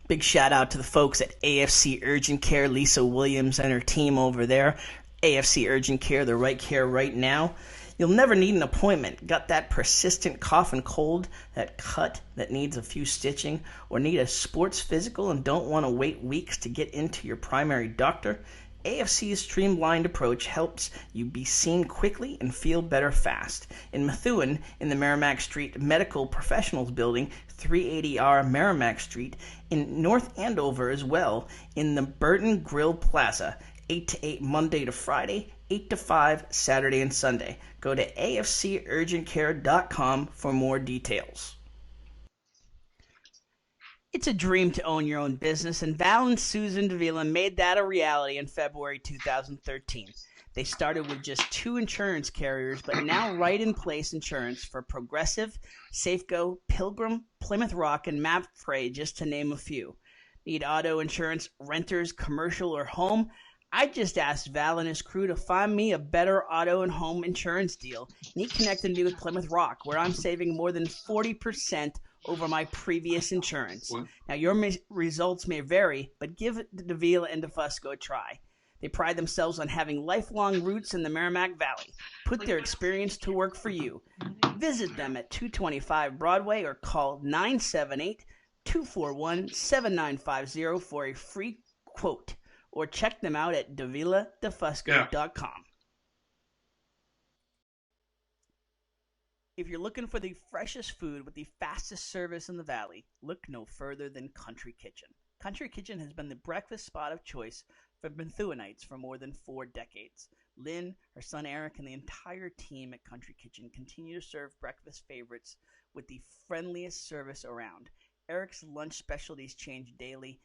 Big shout out to the folks at AFC Urgent Care, Lisa Williams and her team over there. AFC Urgent Care, the right care right now. You'll never need an appointment. Got that persistent cough and cold, that cut that needs a few stitching, or need a sports physical and don't want to wait weeks to get into your primary doctor? AFC's streamlined approach helps you be seen quickly and feel better fast. In Methuen, in the Merrimack Street Medical Professionals Building, 380R Merrimack Street. In North Andover as well, in the Burton Grill Plaza, 8 to 8 Monday to Friday, 8 to 5 Saturday and Sunday. Go to afcurgentcare.com for more details. It's a dream to own your own business, and Val and Susan Davila made that a reality in February 2013. They started with just 2 insurance carriers, but now right-in-place insurance for Progressive, Safeco, Pilgrim, Plymouth Rock, and MAPFRE, just to name a few. Need auto insurance, renters, commercial, or home? I just asked Val and his crew to find me a better auto and home insurance deal, and he connected me with Plymouth Rock, where I'm saving more than 40% over my previous insurance. What? Now, your results may vary, but give Davila and DeFusco a try. They pride themselves on having lifelong roots in the Merrimack Valley. Put their experience to work for you. Visit them at 225 Broadway or call 978-241-7950 for a free quote, or check them out at daviladefusco.com. If you're looking for the freshest food with the fastest service in the Valley, look no further than Country Kitchen. Country Kitchen has been the breakfast spot of choice for Methuanites for more than 4 decades. Lynn, her son Eric, and the entire team at Country Kitchen continue to serve breakfast favorites with the friendliest service around. Eric's lunch specialties change daily.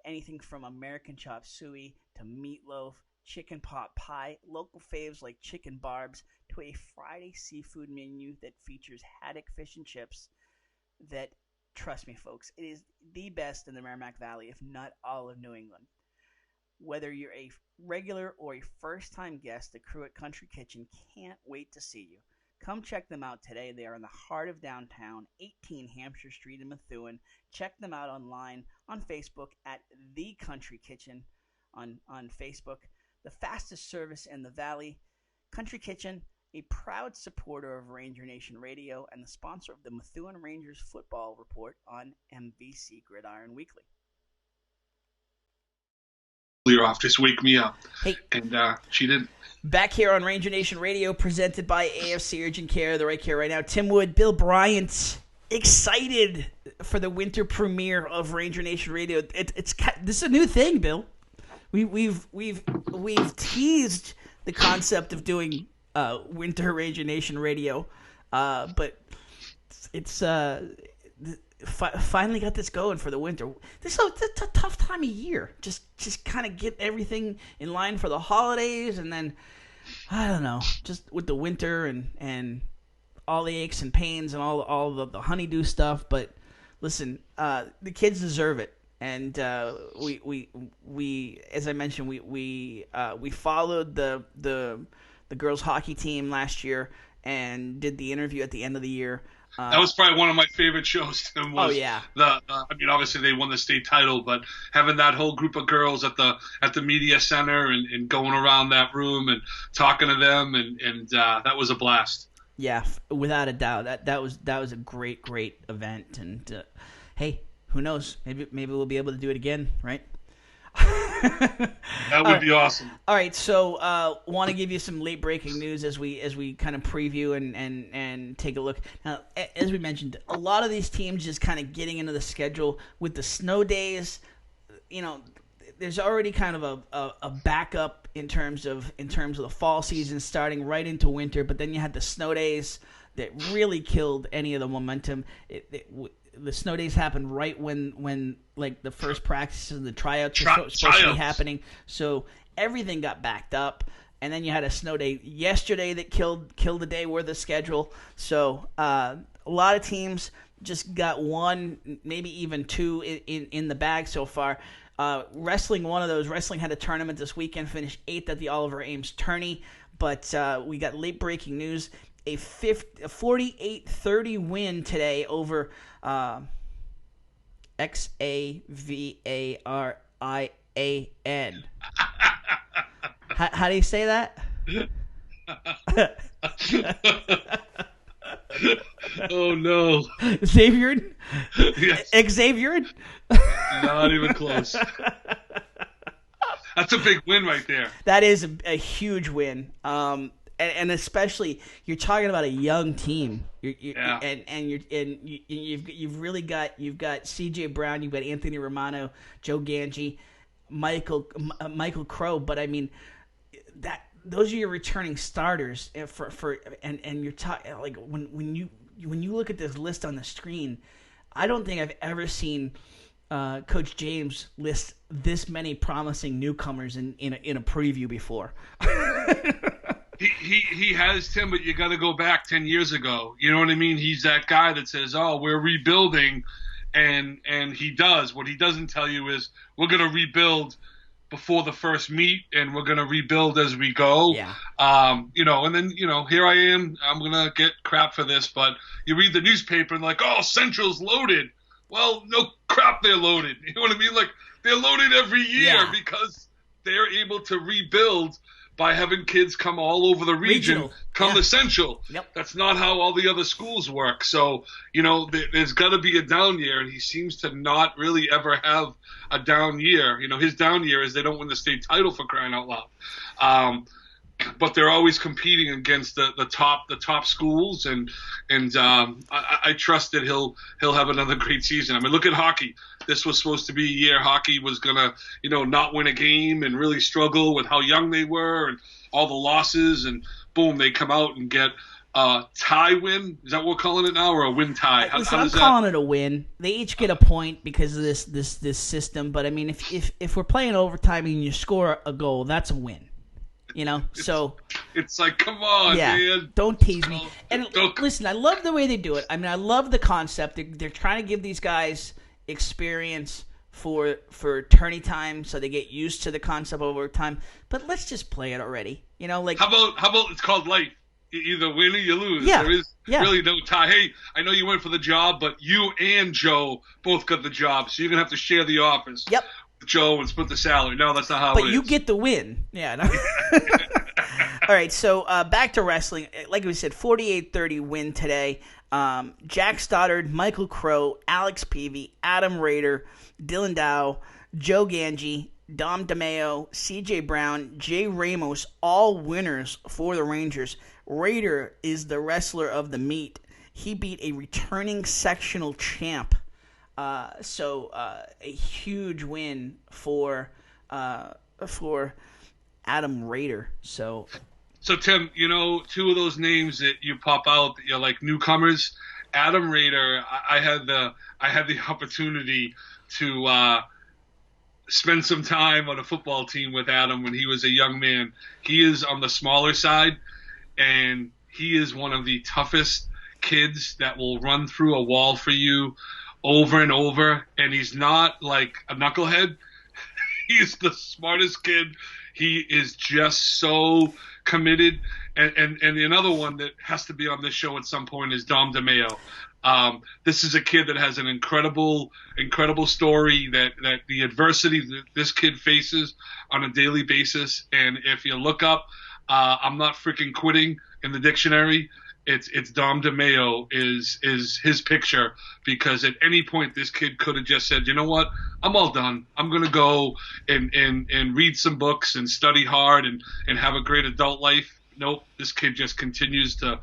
Anything from American chop suey to meatloaf, chicken pot pie, local faves like chicken barbs, to a Friday seafood menu that features haddock fish and chips that, trust me folks, it is the best in the Merrimack Valley, if not all of New England. Whether you're a regular or a first-time guest, the crew at Country Kitchen can't wait to see you. Come check them out today. They are in the heart of downtown, 18 Hampshire Street in Methuen. Check them out online on Facebook at The Country Kitchen on Facebook. The fastest service in the Valley. Country Kitchen, a proud supporter of Ranger Nation Radio and the sponsor of the Methuen Rangers Football Report on MVC Gridiron Weekly. Off, just wake me up. Hey. And she didn't. Back here on Ranger Nation Radio, presented by AFC Urgent Care, the right care right now. Tim Wood, Bill Bryant, excited for the winter premiere of Ranger Nation Radio. This is a new thing, Bill. We've teased the concept of doing winter Ranger Nation Radio, but it's finally got this going for the winter. It's a tough time of year. Just kind of get everything in line for the holidays, and then I don't know, just with the winter and all the aches and pains and all the honeydew stuff. But listen, the kids deserve it, and we as I mentioned, we followed the girls hockey team last year and did the interview at the end of the year. That was probably one of my favorite shows. Was I mean, obviously they won the state title, but having that whole group of girls at the media center and going around that room and talking to them, and that was a blast. Yeah, without a doubt, that was a great event. And hey, who knows? Maybe we'll be able to do it again, right? That would be awesome. All right, so want to give you some late breaking news as we kind of preview and take a look. Now, as we mentioned, a lot of these teams just kind of getting into the schedule with the snow days. You know, there's already kind of a backup in terms of the fall season starting right into winter, but then you had the snow days that really killed any of the momentum. The snow days happened right when like the first practices and the tryouts were supposed to be happening. So everything got backed up, and then you had a snow day yesterday that killed a day worth of schedule. So a lot of teams just got one, maybe even two in the bag so far. Wrestling, one of those. Wrestling had a tournament this weekend, finished 8th at the Oliver Ames tourney. But we got late breaking news. A 48-30 win today over Xavarian. How do you say that? Oh no, Xavier? Yes. Xavier? Not even close. That's a big win right there. That is a huge win. And especially you're talking about a young team. Yeah. You've really got CJ Brown, you've got Anthony Romano, Joe Ganji, Michael Crow. But I mean, those are your returning starters and you're talking like when you look at this list on the screen, I don't think I've ever seen Coach James list this many promising newcomers in a preview before. He has, Tim, but you got to go back 10 years ago. You know what I mean? He's that guy that says, "Oh, we're rebuilding," and he does. What he doesn't tell you is we're going to rebuild before the first meet, and we're going to rebuild as we go. Yeah. And then, here I am. I'm going to get crap for this, but you read the newspaper and like, oh, Central's loaded. Well, no crap, they're loaded. You know what I mean? Like, they're loaded every year because they're able to rebuild by having kids come all over the region, come to Central. Yep. That's not how all the other schools work. So, there's got to be a down year, and he seems to not really ever have a down year. His down year is they don't win the state title, for crying out loud. But they're always competing against the top schools, and I trust that he'll have another great season. I mean, look at hockey. This was supposed to be a year hockey was gonna not win a game and really struggle with how young they were and all the losses, and boom, they come out and get a tie win. Is that what we're calling it now, or a win tie? I'm calling it a win. They each get a point because of this system. But I mean, if we're playing overtime and you score a goal, that's a win. It's like, come on, man. Don't tease me. And listen, I love the way they do it. I mean, I love the concept. They're trying to give these guys experience for tourney time, so they get used to the concept of overtime. But let's just play it already. How about it's called life? You either win or you lose. Yeah. There is really no tie. Hey, I know you went for the job, but you and Joe both got the job, so you're gonna have to share the office. Yep. Joe and split the salary. No, that's not how it is. But you get the win. Yeah. No. All right, so back to wrestling. Like we said, 48-30 win today. Jack Stoddard, Michael Crow, Alex Peavy, Adam Rader, Dylan Dow, Joe Ganji, Dom DeMeo, CJ Brown, Jay Ramos, all winners for the Rangers. Rader is the wrestler of the meet. He beat a returning sectional champ. So a huge win for Adam Rader. So Tim, two of those names that you pop out that you're like newcomers. Adam Rader, I had the opportunity to spend some time on a football team with Adam when he was a young man. He is on the smaller side, and he is one of the toughest kids that will run through a wall for you over and over, and he's not like a knucklehead. He's the smartest kid. He is just so committed. And another one that has to be on this show at some point is Dom DeMeo. This is a kid that has an incredible story that the adversity that this kid faces on a daily basis. And if you look up, I'm not freaking quitting in the dictionary, it's Dom DeMeo is his picture, because at any point this kid could have just said, you know what, I'm all done. I'm going to go and read some books and study hard and have a great adult life. Nope, this kid just continues to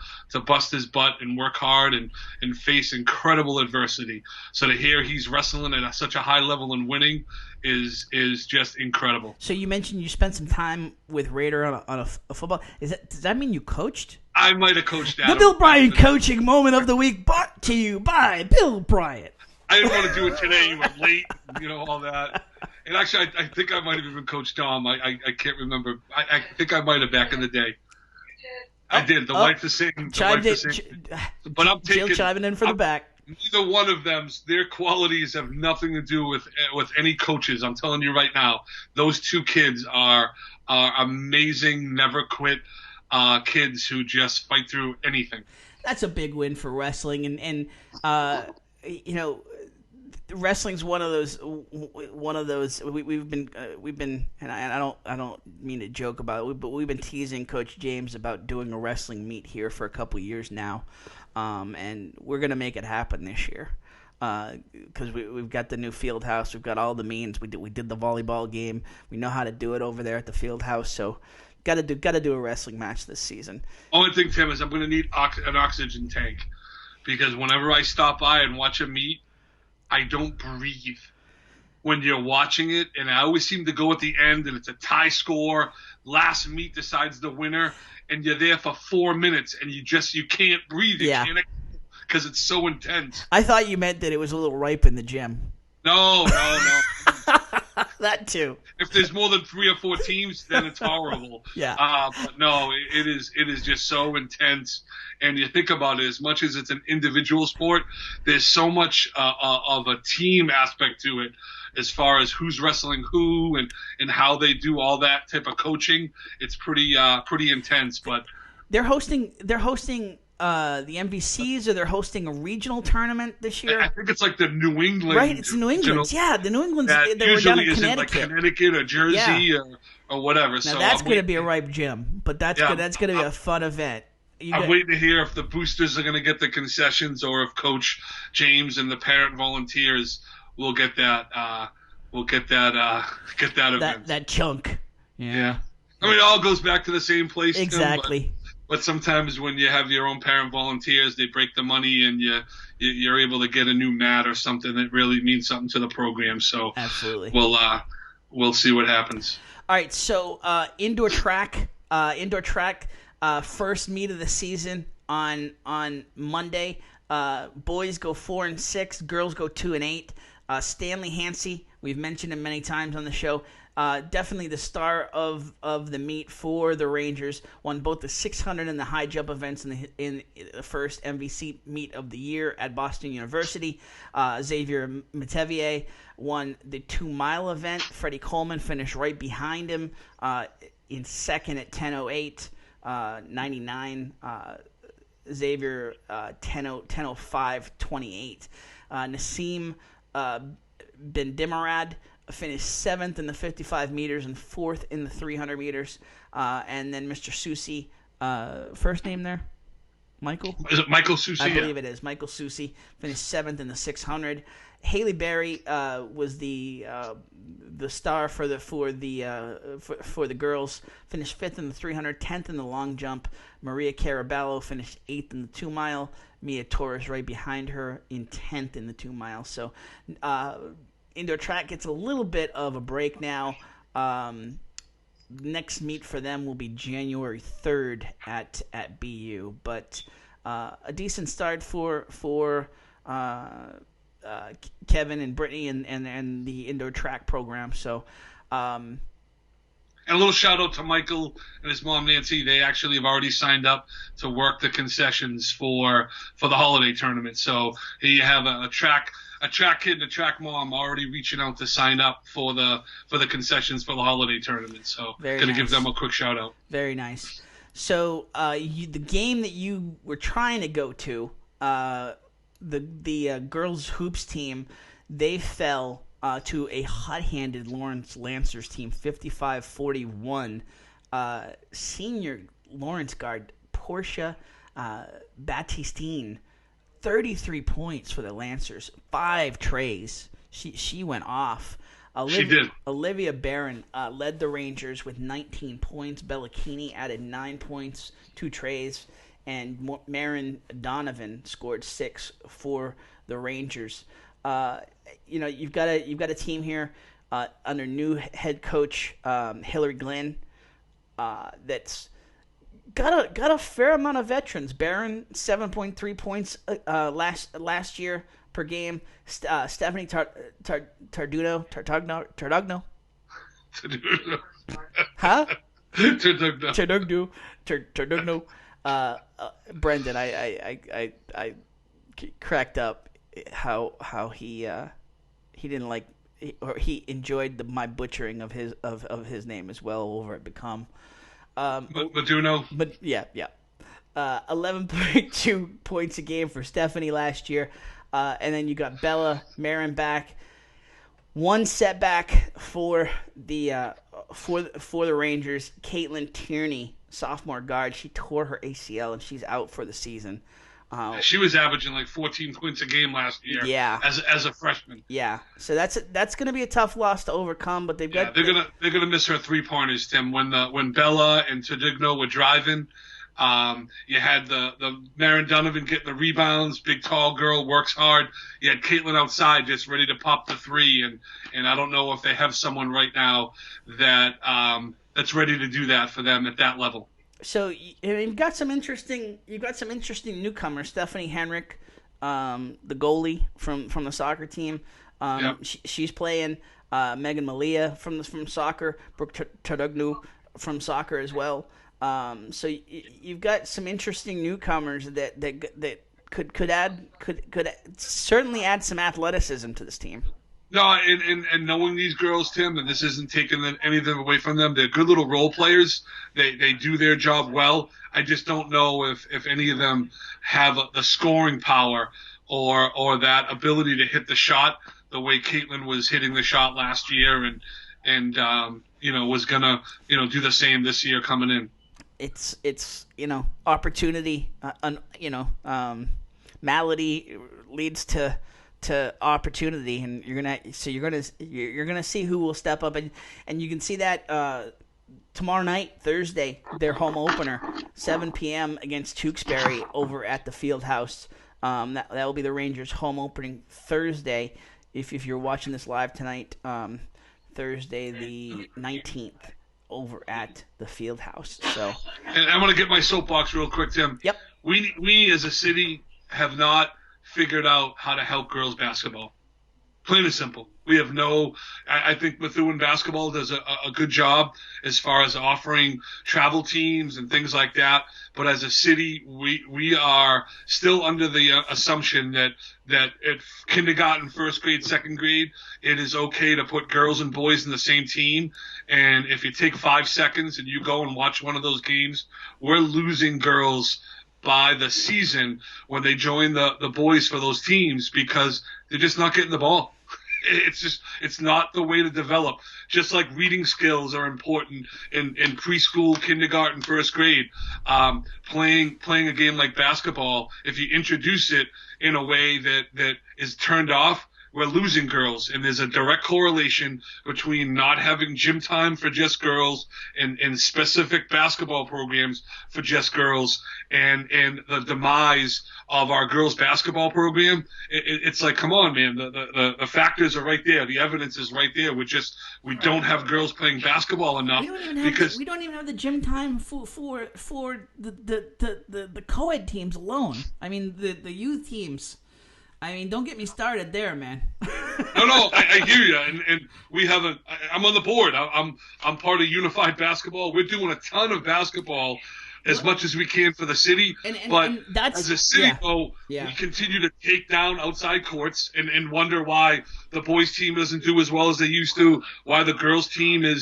bust his butt and work hard and face incredible adversity. So to hear he's wrestling at such a high level and winning is just incredible. So you mentioned you spent some time with Rader on a football. Does that mean you coached? I might have coached Adam. The Bill Bryant coaching moment of the week brought to you by Bill Bryant. I didn't want to do it today. You were late, all that. And actually, I think I might have even coached Dom. I can't remember. I think I might have back in the day. I did. The wife is saying. But I'm taking. Jill chiming in for the back. Neither one of them, their qualities have nothing to do with any coaches. I'm telling you right now, those two kids are amazing, never quit kids who just fight through anything. That's a big win for wrestling, and wrestling's one of those. We've been, and I don't mean to joke about it, but we've been teasing Coach James about doing a wrestling meet here for a couple years now, and we're gonna make it happen this year. Because we've got the new field house, we've got all the means. We did the volleyball game. We know how to do it over there at the field house. So got to do a wrestling match this season. Only thing, Tim, is I'm going to need an oxygen tank, because whenever I stop by and watch a meet, I don't breathe when you're watching it, and I always seem to go at the end, and it's a tie score. Last meet decides the winner, and you're there for 4 minutes, and you can't breathe. Yeah. Because it's so intense. I thought you meant that it was a little ripe in the gym. No. That too. If there's more than 3 or 4 teams, then it's horrible. Yeah. But no, it is just so intense. And you think about it, as much as it's an individual sport, there's so much of a team aspect to it. as far as who's wrestling who and how they do all that type of coaching. It's pretty intense. But they're hosting the MVCs, or they're hosting a regional tournament this year. I think it's like the New England. Right, it's New England. Yeah, the New England's. They were down in Connecticut. Like Connecticut or Jersey or whatever. Now so that's going to be a ripe gym, but that's going to be a fun event. I'm waiting to hear if the boosters are going to get the concessions, or if Coach James and the parent volunteers will get that. Get that event. That chunk. Yeah. I mean, it all goes back to the same place. Exactly. Tim, but sometimes when you have your own parent volunteers, they break the money, and you're able to get a new mat or something that really means something to the program. So absolutely, we'll see what happens. All right. So indoor track. First meet of the season on Monday. Boys go 4-6, girls go 2-8. Stanley Hansey, we've mentioned him many times on the show. Definitely the star of the meet for the Rangers. Won both the 600 and the high jump events in the first MVC meet of the year at Boston University. Xavier Matevier won the 2-mile event. Freddie Coleman finished right behind him in second at 10:08. 99, Xavier 10:05:28. Nassim Ben Dimarad finished 7th in the 55 meters and 4th in the 300 meters. And then Mr. Susi, first name there? Michael? Is it Michael Susi? I believe it is. Michael Susi finished 7th in the 600. Haley Berry was the star for the girls. Finished 5th in the 300, 10th in the long jump. Maria Caraballo finished 8th in the 2-mile. Mia Torres right behind her in 10th in the 2-mile. So indoor track gets a little bit of a break now. Next meet for them will be January 3rd at BU, but a decent start for Kevin and Brittany and the indoor track program. So, and a little shout out to Michael and his mom Nancy. They actually have already signed up to work the concessions for the holiday tournament. So you have a track kid and a track mom already reaching out to sign up for the concessions for the holiday tournament. So gonna give them a quick shout out. Very nice. So the game that you were trying to go to, the girls hoops team, they fell to a hot-handed Lawrence Lancers team, 55-41. Senior Lawrence guard Portia Battistine, 33 points for the Lancers, 5 trays. She went off. She did. Olivia Barron led the Rangers with 19 points. Bellacchini added 9 points, 2 trays, and Marin Donovan scored 6 for the Rangers. You've got a team here under new head coach Hillary Glenn that's got a fair amount of veterans. Barron 7.3 points last year per game. Stephanie Tartagno. Huh? Tartagno. Brendan, I cracked up how he didn't like, or he enjoyed my butchering of his name as well over at Become. Maduno. But yeah. 11.2 points a game for Stephanie last year, and then you got Bella Marin back. One setback for the Rangers. Caitlin Tierney, sophomore guard, she tore her ACL and she's out for the season. She was averaging like 14 points a game last year. Yeah. As a freshman. Yeah. So that's going to be a tough loss to overcome, but they've got. Yeah, they're gonna miss her 3-pointers, Tim. When Bella and Tartagno were driving, you had the Marin Donovan getting the rebounds. Big tall girl, works hard. You had Caitlin outside just ready to pop the 3, and I don't know if they have someone right now that's ready to do that for them at that level. So you've got some interesting newcomers. Stephanie Henrik, the goalie from the soccer team. Yep. She's playing. Megan Malia from soccer. Brooke Tartagno from soccer as well. So you've got some interesting newcomers that could certainly add some athleticism to this team. No, and knowing these girls, Tim, and this isn't taking anything away from them. They're good little role players. They do their job well. I just don't know if any of them have the scoring power or that ability to hit the shot the way Caitlin was hitting the shot last year and was gonna do the same this year coming in. It's opportunity. Malady leads to opportunity, and you're gonna see who will step up, and you can see that tomorrow night, Thursday, their home opener, 7 p.m. against Tewksbury over at the Field House. That will be the Rangers' home opening Thursday. If you're watching this live tonight, Thursday the 19th over at the Field House. So, and I want to get my soapbox real quick, Tim. Yep. We as a city have not figured out how to help girls basketball. Plain and simple. We have I think Methuen basketball does a good job as far as offering travel teams and things like that. But as a city, we are still under the assumption that at kindergarten, first grade, second grade, it is okay to put girls and boys in the same team. And if you take 5 seconds and you go and watch one of those games, we're losing girls by the season when they join the boys for those teams because they're just not getting the ball. It's not the way to develop. Just like reading skills are important in preschool, kindergarten, first grade. Playing a game like basketball, if you introduce it in a way that is turned off, we're losing girls, and there's a direct correlation between not having gym time for just girls and specific basketball programs for just girls and the demise of our girls basketball program. It's like, come on, man, the factors are right there. The evidence is right there. We don't have girls playing basketball enough we don't even have the gym time for the co-ed teams alone. I mean, the youth teams. I mean, don't get me started there, man. No, I hear you, and we have I'm on the board. I'm part of Unified Basketball. We're doing a ton of basketball as much as we can for the city, but that's, as a city, though, we continue to take down outside courts and wonder why the boys team doesn't do as well as they used to, why the girls team it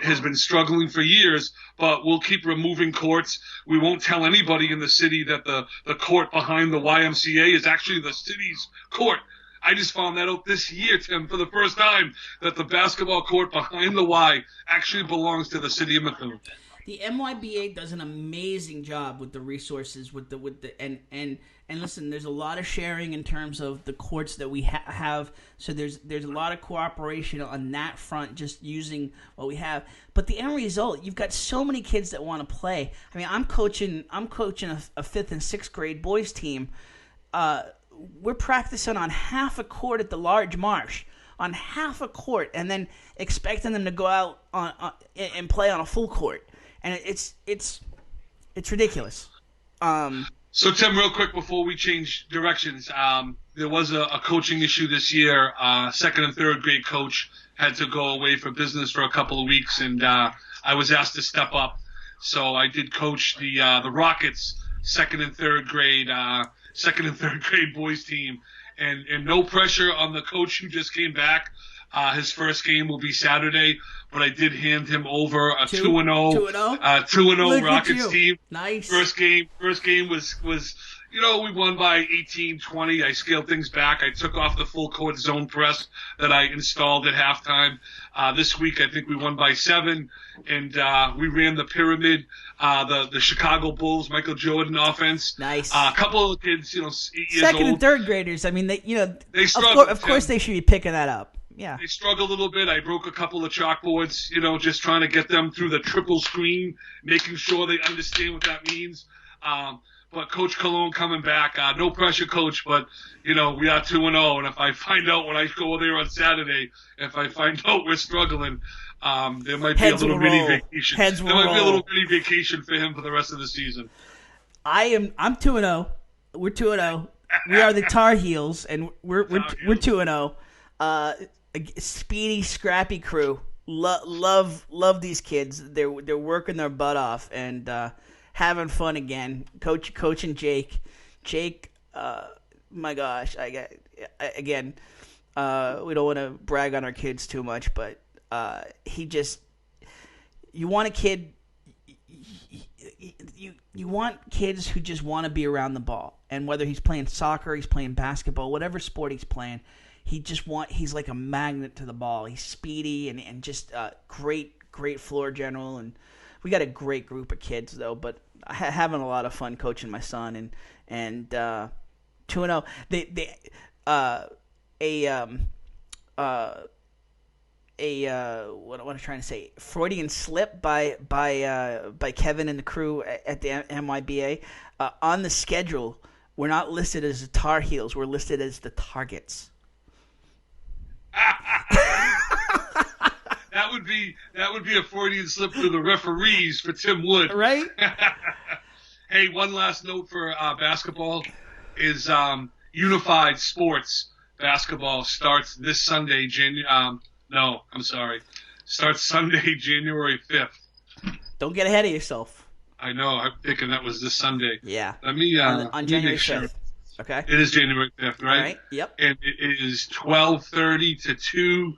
has been struggling for years, but we'll keep removing courts. We won't tell anybody in the city that the court behind the YMCA is actually the city's court. I just found that out this year, Tim, for the first time, that the basketball court behind the Y actually belongs to the city of Methuen. The MYBA does an amazing job with the resources, and listen, there's a lot of sharing in terms of the courts that we have. So there's a lot of cooperation on that front, just using what we have. But the end result, you've got so many kids that want to play. I mean, I'm coaching a 5th and 6th grade boys team. We're practicing on half a court at the Large Marsh, on half a court, and then expecting them to go out and play on a full court. And it's ridiculous. So, Tim, real quick before we change directions, there was a coaching issue this year. 2nd and 3rd grade coach had to go away for business for a couple of weeks, and I was asked to step up. So I did coach the Rockets' 2nd and 3rd grade boys team, and no pressure on the coach who just came back. His first game will be Saturday, but I did hand him over a 2-0 Rockets team. Nice. First game was we won by 18-20. I scaled things back. I took off the full court zone press that I installed at halftime. This week I think we won by 7, and we ran the pyramid, the Chicago Bulls, Michael Jordan offense. Nice. A couple of kids, 8 years 2nd old. and 3rd graders. I mean, they struggle. Of course, they should be picking that up. Yeah. They struggle a little bit. I broke a couple of chalkboards, just trying to get them through the triple screen, making sure they understand what that means. But Coach Cologne coming back, no pressure, Coach, but, we are 2-0. And if I find out when I go there on Saturday, if I find out we're struggling, there might be a little mini vacation. There might be a little mini vacation for him for the rest of the season. I'm 2-0. We're 2-0. We are the Tar Heels, and we're 2-0. Speedy, scrappy crew. Love these kids. They're working their butt off and having fun again. Coach and Jake. My gosh, We don't want to brag on our kids too much, but you want a kid. You want kids who just want to be around the ball, and whether he's playing soccer, he's playing basketball, whatever sport he's playing, he's like a magnet to the ball. He's speedy and just great floor general, and we got a great group of kids though. But having a lot of fun coaching my son and 2-0. What am I trying to say? Freudian slip by Kevin and the crew at the MYBA. On the schedule, we're not listed as the Tar Heels. We're listed as the Targets. That would be a Freudian slip to the referees for Tim Wood, right? Hey, one last note for basketball is Unified Sports basketball starts this Sunday. Starts Sunday, January 5th. Don't get ahead of yourself. I know. I'm thinking that was this Sunday. Yeah. Let me on January 5th. Okay. It is January 5th, right? All right. Yep. And it is 12:30 to 2.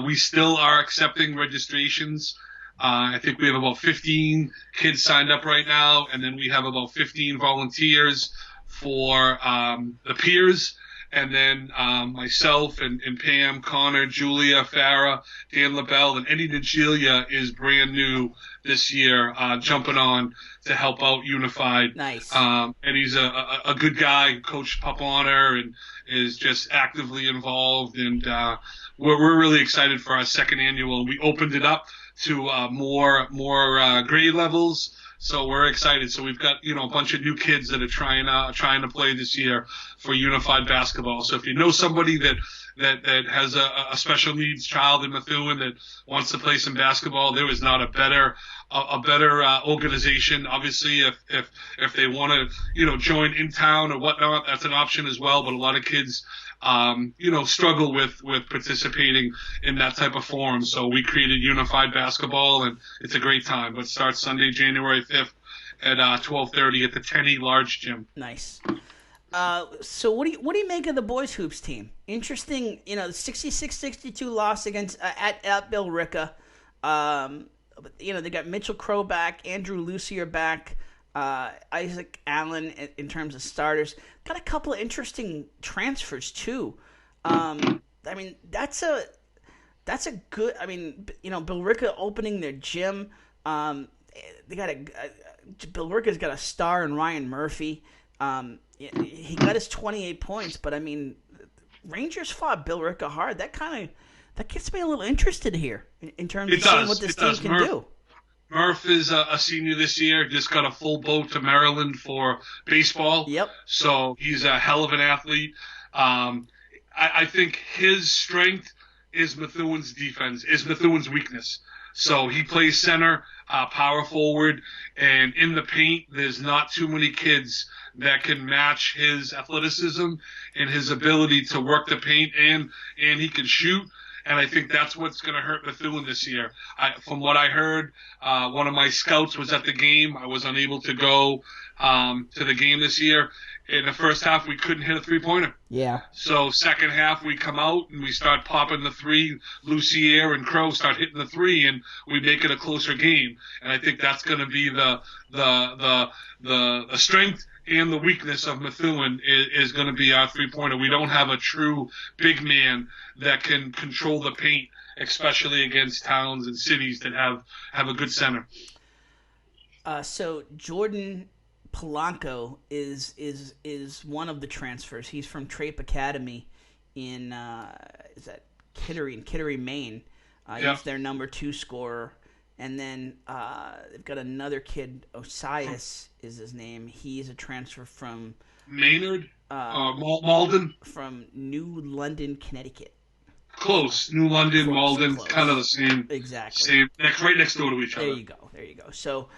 We still are accepting registrations. I think we have about 15 kids signed up right now, and then we have about 15 volunteers for the peers. And then myself and Pam, Connor, Julia, Farah, Dan LaBelle, and Eddie Nigelia is brand new this year, jumping on to help out Unified. Nice. And he's a good guy who coached Pup Honor and is just actively involved. And we're really excited for our second annual. We opened it up to more grade levels. So we're excited. So we've got, a bunch of new kids that are trying to play this year for Unified basketball. So if you know somebody that has a special needs child in Methuen that wants to play some basketball, there is not a better organization. Obviously, if they want to, join in town or whatnot, that's an option as well. But a lot of kids, struggle with participating in that type of forum. So we created Unified basketball, and it's a great time. But it starts Sunday, January 5th at 12:30 at the Tenney Large Gym. Nice. So what do you make of the boys hoops team? Interesting, 66-62 loss against at Bill Ricca. They got Mitchell Crow back, Andrew Lucier back, Isaac Allen in terms of starters. Got a couple of interesting transfers too. That's a good. Bill Ricca opening their gym. They got Bill Ricca's got a star in Ryan Murphy. He got his 28 points, but Rangers fought Bill Ricca hard. That gets me a little interested here in terms of seeing what this team can do. Murph is a senior this year, just got a full boat to Maryland for baseball. Yep. So he's a hell of an athlete. I think his strength is Methuen's defense, is Methuen's weakness. So he plays center, power forward, and in the paint, there's not too many kids that can match his athleticism and his ability to work the paint, and he can shoot. And I think that's what's going to hurt Methuen this year. From what I heard, one of my scouts was at the game. I was unable to go to the game this year. In the first half, we couldn't hit a three-pointer. Yeah. So second half, we come out and we start popping the three. Lucier and Crow start hitting the three, and we make it a closer game. And I think that's going to be the strength and the weakness of Methuen is going to be our three-pointer. We don't have a true big man that can control the paint, especially against towns and cities that have a good center. So Jordan Polanco is one of the transfers. He's from Trape Academy in Kittery, Maine. He's their number 2 scorer. And then they've got another kid, Osias is his name. He's a transfer from Maynard, Malden, from New London, Connecticut. Close, New London, Malden, close. Kind of the same. Exactly. Right next door to each other. There you go. So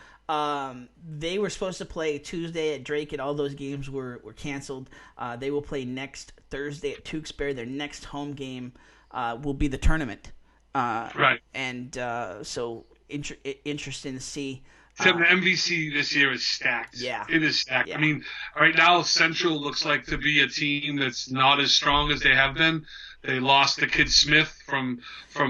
they were supposed to play Tuesday at Drake, and all those games were canceled. They will play next Thursday at Tewksbury. Their next home game will be the tournament. Right. And so interesting to see. Tim, the MVC this year is stacked. Yeah. It is stacked. Yeah. I mean, right now, Central looks like to be a team that's not as strong as they have been. They lost the kid Smith from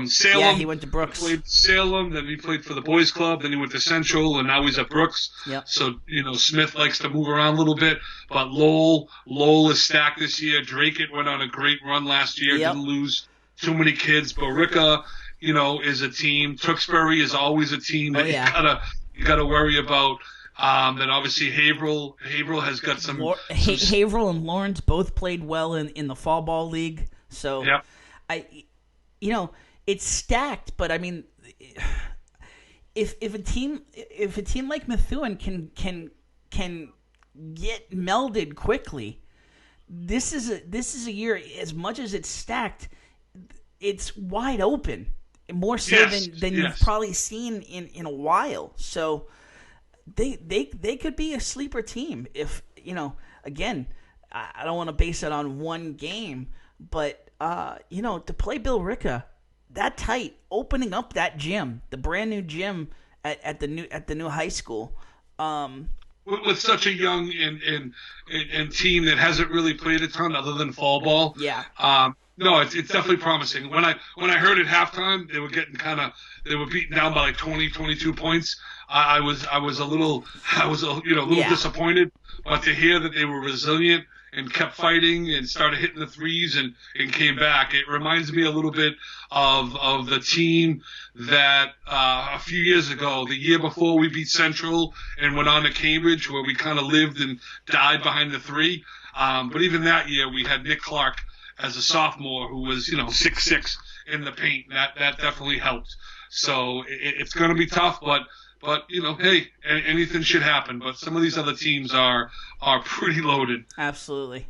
Salem. Yeah, he went to Brooks. He played Salem, then he played for the boys club, then he went to Central, and now he's at Brooks. Yep. So, Smith likes to move around a little bit. But Lowell is stacked this year. Drake went on a great run last year. Yep. Didn't lose too many kids. Borica, is a team. Tewksbury is always a team that you gotta worry about. Then obviously Haverhill has got some. Haverhill and Lawrence both played well in the fall ball league. So, it's stacked. But I mean, if a team like Methuen can get melded quickly, this is a year. As much as it's stacked, it's wide open. More so than you've probably seen in a while. So they could be a sleeper team if, again, I don't want to base it on one game, but to play Bill Ricca that tight, opening up that gym, the brand new gym at the new high school, with such a young and team that hasn't really played a ton other than fall ball. Yeah. No, it's definitely promising. When I heard at halftime they were beaten down by like 20, 22 points. I was a little disappointed, but to hear that they were resilient and kept fighting and started hitting the threes and came back, it reminds me a little bit of the team that a few years ago, the year before we beat Central and went on to Cambridge, where we kind of lived and died behind the three. But even that year, we had Nick Clark as a sophomore who was 6'6" in the paint. That definitely helped. So it's going to be tough, but hey, anything should happen. But some of these other teams are pretty loaded. Absolutely.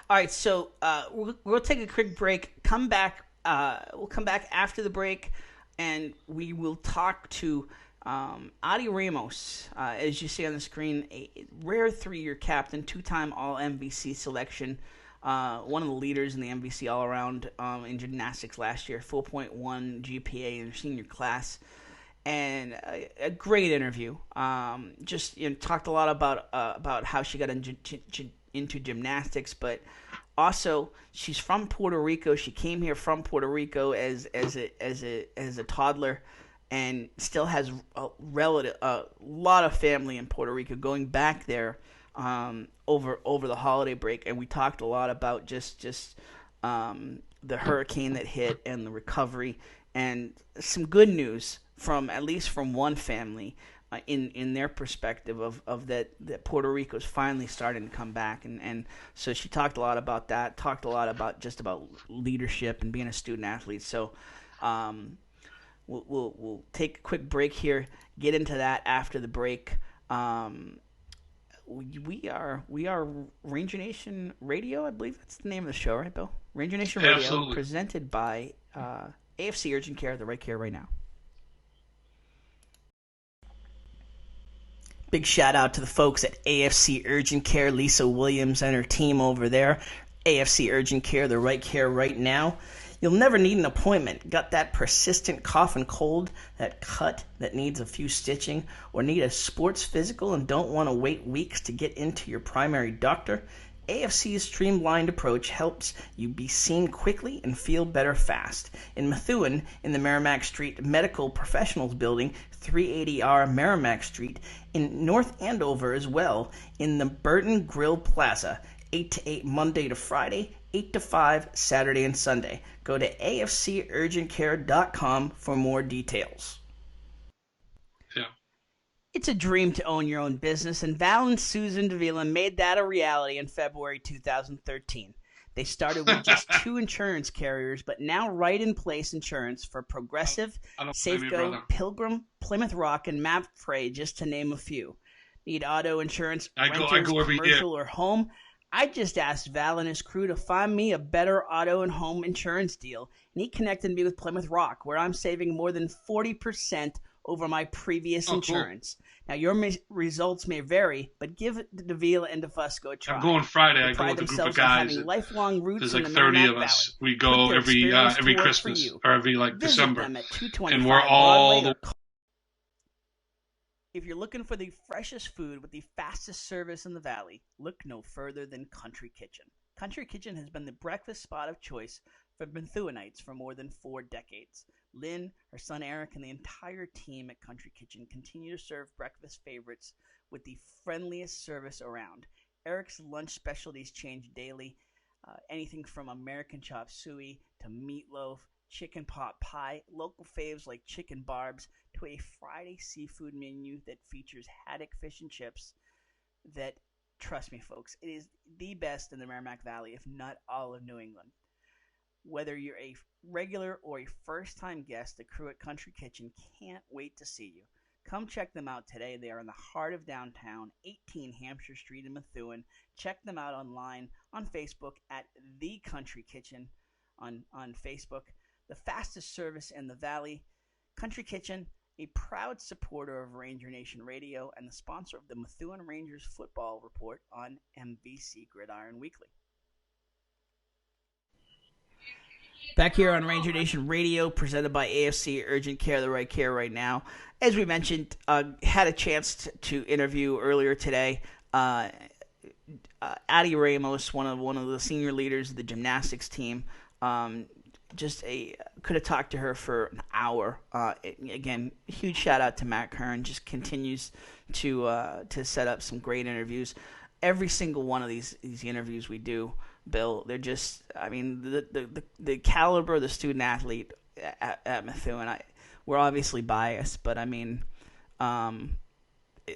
All right, so we'll take a quick break. Come back. We'll come back after the break, and we will talk to Adi Ramos. As you see on the screen, a rare 3-year captain, 2-time All-MVC selection. One of the leaders in the MVC all-around in gymnastics last year, 4.1 GPA in her senior class, and a great interview. Talked a lot about how she got into gymnastics, but also she's from Puerto Rico. She came here from Puerto Rico as a toddler, and still has a lot of family in Puerto Rico, going back there over the holiday break. And we talked a lot about just the hurricane that hit and the recovery, and some good news from at least from one family in their perspective of that Puerto Rico is finally starting to come back, and so she talked a lot about that, talked a lot about just about leadership and being a student athlete. So we'll take a quick break here, get into that after the break. We are Ranger Nation Radio, I believe that's the name of the show, right, Bill? Ranger Nation Radio. Absolutely. Presented by AFC Urgent Care, the right care right now. Big shout out to the folks at AFC Urgent Care, Lisa Williams and her team over there. AFC Urgent Care, the right care right now. You'll never need an appointment. Got that persistent cough and cold, that cut that needs a few stitching, or need a sports physical and don't want to wait weeks to get into your primary doctor? AFC's streamlined approach helps you be seen quickly and feel better fast. In Methuen, in the Merrimack Street Medical Professionals Building, 380R Merrimack Street. In North Andover as well, in the Burton Grill Plaza, 8 to 8 Monday to Friday, 8 to 5 Saturday and Sunday. Go to afcurgentcare.com for more details. Yeah. It's a dream to own your own business, and Val and Susan Davila made that a reality in February 2013. They started with just 2 insurance carriers, but now right-in-place insurance for Progressive, Safeco, Pilgrim, Plymouth Rock, and MapFreight, just to name a few. Need auto insurance, renters, commercial, or home? I just asked Val and his crew to find me a better auto and home insurance deal, and he connected me with Plymouth Rock, where I'm saving more than 40% over my previous insurance. Cool. Now, your results may vary, but give Davila and DeFusco a try. I'm going Friday. They I go with a group of guys. guys. Lifelong roots There's in like the 30 of us. Valley. We go every Christmas or every Visit December, them at 225 and we're all. If you're looking for the freshest food with the fastest service in the Valley, look no further than Country Kitchen. Country Kitchen has been the breakfast spot of choice for Methuenites for more than 4 decades. Lynn, her son Eric, and the entire team at Country Kitchen continue to serve breakfast favorites with the friendliest service around. Eric's lunch specialties change daily, anything from American chop suey to meatloaf, chicken pot pie, local faves like chicken barbs, to a Friday seafood menu that features haddock fish and chips that, trust me folks, it is the best in the Merrimack Valley, if not all of New England. Whether you're a regular or a first-time guest, the crew at Country Kitchen can't wait to see you. Come check them out today. They are in the heart of downtown, 18 Hampshire Street in Methuen. Check them out online on Facebook at The Country Kitchen on Facebook. The fastest service in the Valley. Country Kitchen, a proud supporter of Ranger Nation Radio and the sponsor of the Methuen Rangers football report on MVC Gridiron Weekly. Back here on Ranger Nation Radio, presented by AFC Urgent Care, the right care right now. As we mentioned, had a chance to interview earlier today Addie Ramos, one of the senior leaders of the gymnastics team. Could have talked to her for an hour. Again, huge shout out to Matt Kern. Just continues to set up some great interviews. Every single one of these interviews we do, Bill, they're just, I mean, the caliber of the student athlete at Methuen. We're obviously biased, but I mean,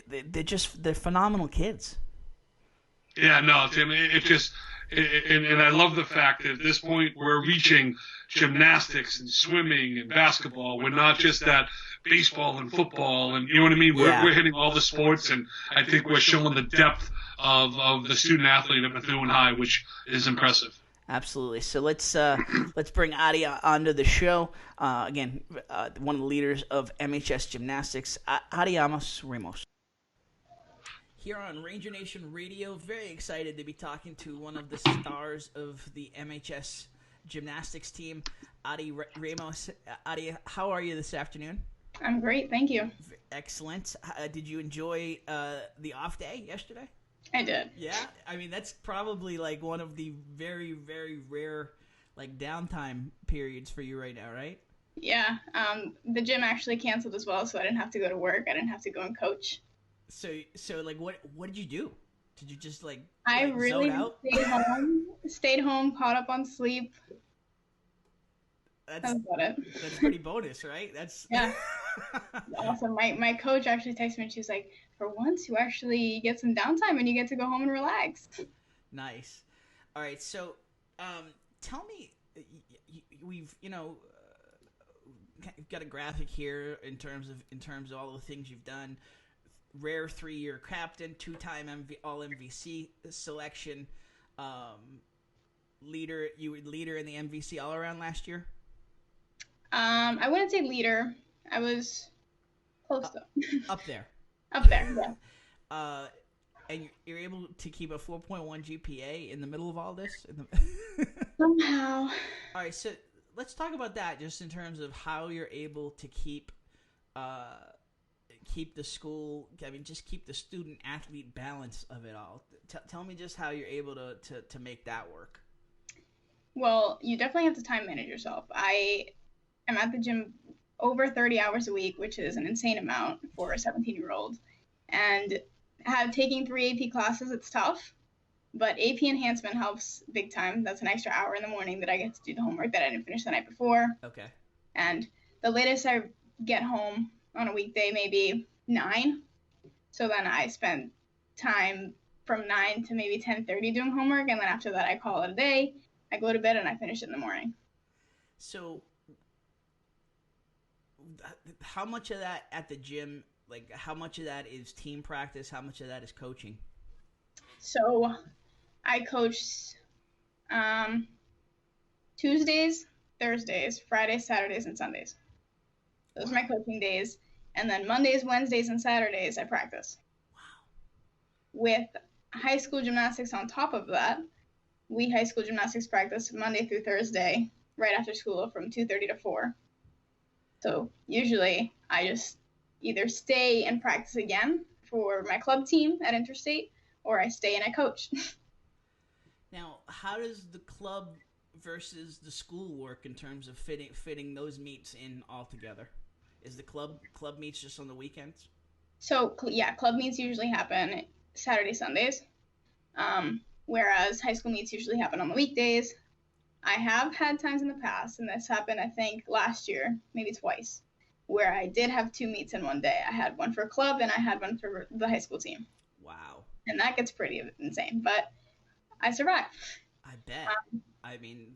they're phenomenal kids. Yeah, no, Tim, and I love the fact that at this point we're reaching gymnastics and swimming and basketball. We're not just at baseball and football, and you know what I mean? We're hitting all the sports, and I think we're showing the depth of the student athlete at Methuen High, which is impressive. Absolutely. So let's bring Addie onto the show. Again, one of the leaders of MHS Gymnastics, ADIAMIS Ramos. Here on Ranger Nation Radio, very excited to be talking to one of the stars of the MHS Gymnastics team, Addie Ramos. Addie, how are you this afternoon? I'm great, thank you. Excellent. Did you enjoy the off day yesterday? I did. Yeah? I mean, that's probably like one of the very, very rare like downtime periods for you right now, right? Yeah. The gym actually canceled as well, so I didn't have to go to work. I didn't have to go and coach. So like what did you do? Did you just like I really zone out? stayed home, caught up on sleep. That's about it. That's pretty bonus, right? That's yeah. Awesome. My coach actually texted me and she's like, for once you actually get some downtime and you get to go home and relax. Nice. All right, so tell me, we've got a graphic here in terms of all the things you've done. Rare 3-year captain, 2-time All MVC selection, leader. You were leader in the MVC all around last year. I wouldn't say leader. I was close to up there. Up there, yeah. And you're able to keep a 4.1 GPA in the middle of all this. Somehow. All right, so let's talk about that, just in terms of how you're able to keep the school. I mean, just keep the student athlete balance of it all. Tell me just how you're able to make that work. Well, you definitely have to time manage yourself. I am at the gym over 30 hours a week, which is an insane amount for a 17-year-old. And taking 3 AP classes, it's tough. But AP enhancement helps big time. That's an extra hour in the morning that I get to do the homework that I didn't finish the night before. Okay. And the latest I get home on a weekday, maybe 9. So then I spend time from 9 to maybe 10:30 doing homework. And then after that, I call it a day. I go to bed and I finish it in the morning. So how much of that at the gym, like how much of that is team practice? How much of that is coaching? So I coach Tuesdays, Thursdays, Fridays, Saturdays, and Sundays. Those are my coaching days. And then Mondays, Wednesdays, and Saturdays, I practice. Wow. With high school gymnastics on top of that, we high school gymnastics practice Monday through Thursday, right after school from 2:30 to 4. So usually I just either stay and practice again for my club team at Interstate, or I stay and I coach. Now, how does the club versus the school work in terms of fitting those meets in all together? Is the club meets just on the weekends? So yeah, club meets usually happen Saturday, Sundays, whereas high school meets usually happen on the weekdays. I have had times in the past, and this happened, I think, last year, maybe twice, where I did have 2 meets in one day. I had one for club and I had one for the high school team. Wow. And that gets pretty insane, but I survived. I bet. I mean,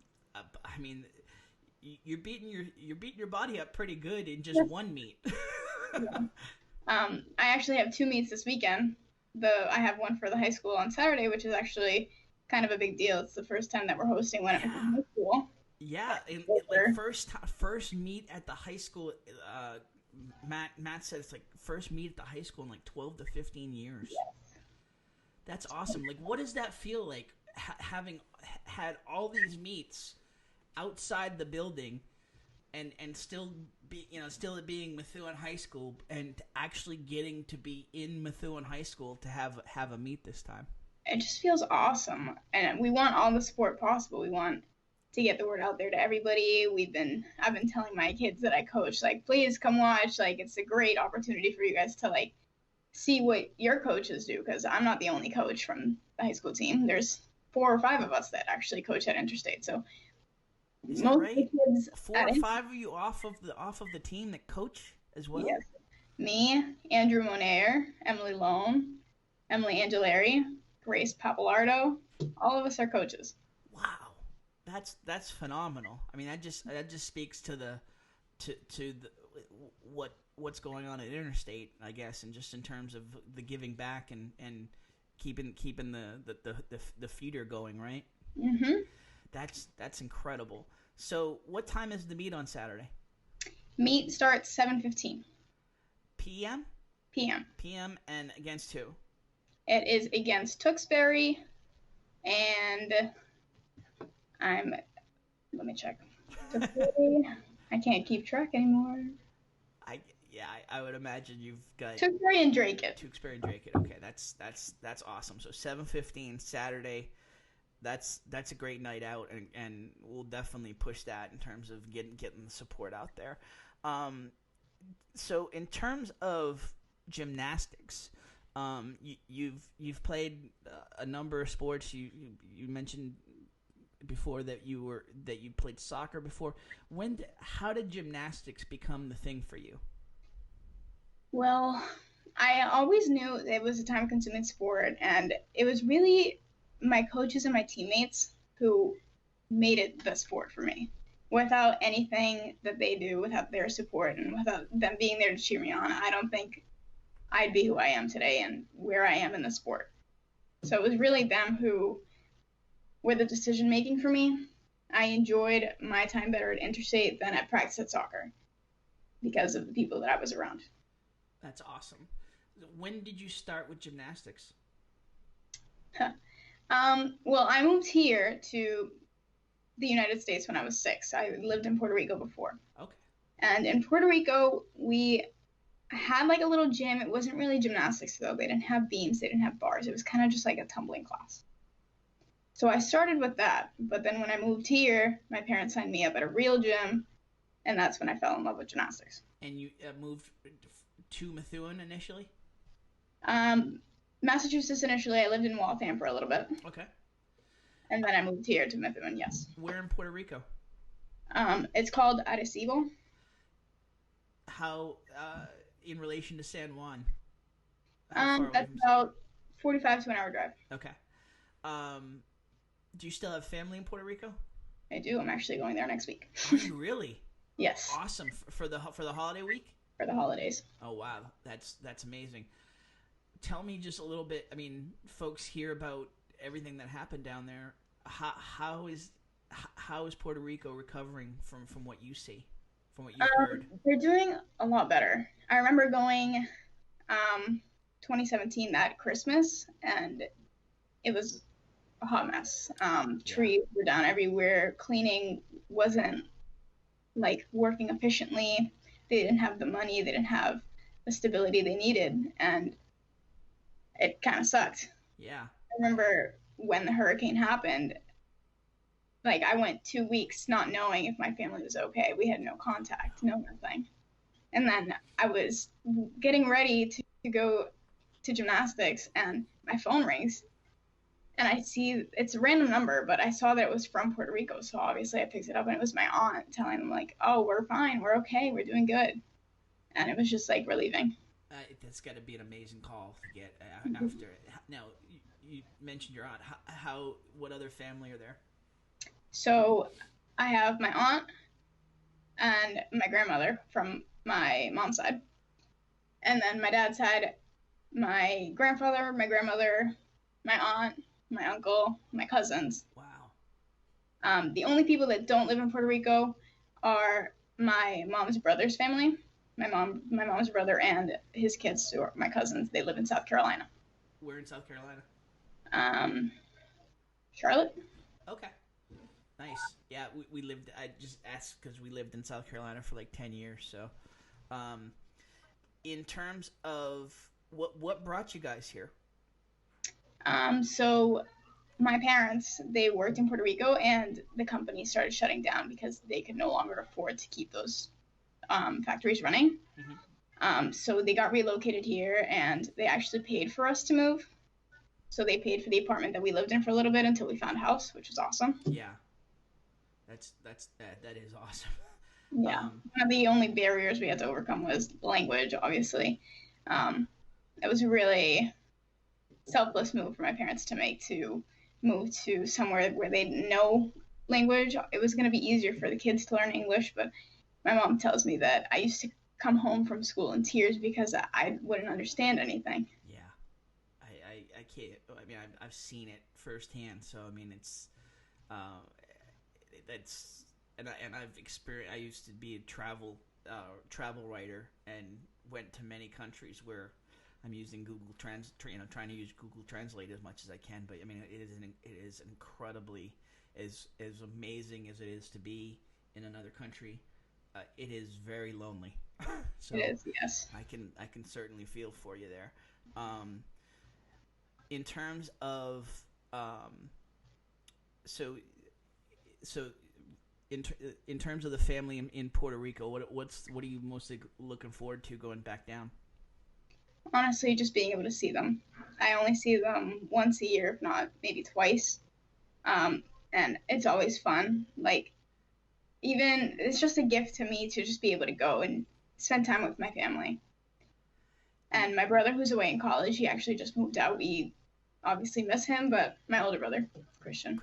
you're beating your body up pretty good in just one meet. Yeah. I actually have 2 meets this weekend. I have one for the high school on Saturday, which is actually kind of a big deal. It's the first time that we're hosting one at high school. Yeah, like first meet at the high school. Matt said it's like first meet at the high school in like 12 to 15 years. Yes. That's awesome. Like, what does that feel like, having had all these meets outside the building, and still being Methuen High School, and actually getting to be in Methuen High School to have a meet this time? It just feels awesome, and we want all the support possible. We want to get the word out there to everybody. I've been telling my kids that I coach, like, please come watch. Like, it's a great opportunity for you guys to like see what your coaches do, because I'm not the only coach from the high school team. There's 4 or 5 of us that actually coach at Interstate. So is that right? 4 or 5 of you off of the team that coach as well? Yes. Me, Andrew Monair, Emily Lone, Emily Angelari, Grace Papalardo, all of us are coaches. Wow, that's phenomenal. I mean, that just speaks to the what's going on at Interstate, I guess, and just in terms of the giving back and keeping the feeder going, right? Mm-hmm. That's incredible. So, what time is the meet on Saturday? Meet starts 7:15 p.m. p.m. And against who? It is against Tewksbury, and let me check. Tewksbury, I can't keep track anymore. I would imagine you've got Tewksbury and Dracut. Tewksbury and Dracut. Okay, that's awesome. So 7:15 Saturday. That's a great night out, and we'll definitely push that in terms of getting the support out there. So in terms of gymnastics, you've played a number of sports. You mentioned before that you played soccer before. How did gymnastics become the thing for you? Well, I always knew it was a time-consuming sport, and it was really my coaches and my teammates who made it the sport for me. Without anything that they do, without their support, and without them being there to cheer me on, I don't think I'd be who I am today and where I am in the sport. So it was really them who were the decision-making for me. I enjoyed my time better at Interstate than at practice at soccer because of the people that I was around. That's awesome. When did you start with gymnastics? Well, I moved here to the United States when I was 6. I lived in Puerto Rico before. Okay. And in Puerto Rico, we had like a little gym. It wasn't really gymnastics though. They didn't have beams. They didn't have bars. It was kind of just like a tumbling class. So I started with that. But then when I moved here, my parents signed me up at a real gym, and that's when I fell in love with gymnastics. And you moved to Methuen initially? Massachusetts initially. I lived in Waltham for a little bit. Okay. And then I moved here to Methuen, yes. Where in Puerto Rico? It's called Arecibo. How, in relation to San Juan? That's about 45 to an hour drive. Okay. Do you still have family in Puerto Rico? I do. I'm actually going there next week. Are you really? Yes. Awesome. For the holiday week? For the holidays. Oh wow, that's amazing. Tell me just a little bit. I mean, folks hear about everything that happened down there. How is Puerto Rico recovering from what you see, from what you've heard? They're doing a lot better. I remember going 2017 that Christmas, and it was a hot mess. Trees were down everywhere. Cleaning wasn't like working efficiently. They didn't have the money. They didn't have the stability they needed, and it kind of sucked. Yeah. I remember when the hurricane happened, like I went 2 weeks not knowing if my family was okay. We had no contact, no nothing. And then I was getting ready to go to gymnastics, and my phone rings, and I see it's a random number, but I saw that it was from Puerto Rico, so obviously I picked it up, and it was my aunt telling them like, "Oh, we're fine, we're okay, we're doing good," and it was just like relieving. That's got to be an amazing call to get after it. Now, you mentioned your aunt. What other family are there? So I have my aunt and my grandmother from my mom's side, and then my dad's side, my grandfather, my grandmother, my aunt, my uncle, my cousins. Wow. The only people that don't live in Puerto Rico are my mom's brother's family. My mom's brother and his kids, who are my cousins. They live in South Carolina. Where in South Carolina? Charlotte. Okay. Nice. Yeah, we lived. I just asked because we lived in South Carolina for like 10 years. So, in terms of what brought you guys here? So my parents, they worked in Puerto Rico, and the company started shutting down because they could no longer afford to keep those factories running. Mm-hmm. So they got relocated here, and they actually paid for us to move. So they paid for the apartment that we lived in for a little bit until we found a house, which was awesome. Yeah, that is awesome. Yeah. One of the only barriers we had to overcome was language, obviously. It was a really selfless move for my parents to make, to move to somewhere where they know language. It was going to be easier for the kids to learn English, but my mom tells me that I used to come home from school in tears because I wouldn't understand anything. Yeah, I can't. I mean, I've seen it firsthand. So I mean, it's that's and I've experienced. I used to be a travel writer and went to many countries where I'm using Google trying to use Google Translate as much as I can. But I mean, it is incredibly as amazing as it is to be in another country. It is very lonely. So It is, yes. I can certainly feel for you there. In terms of so in terms of the family in Puerto Rico, what are you mostly looking forward to going back down? Honestly, just being able to see them. I only see them once a year, if not maybe twice. And it's always fun. Like, even it's just a gift to me to just be able to go and spend time with my family. And my brother, who's away in college, he actually just moved out. We obviously miss him, but my older brother, Christian.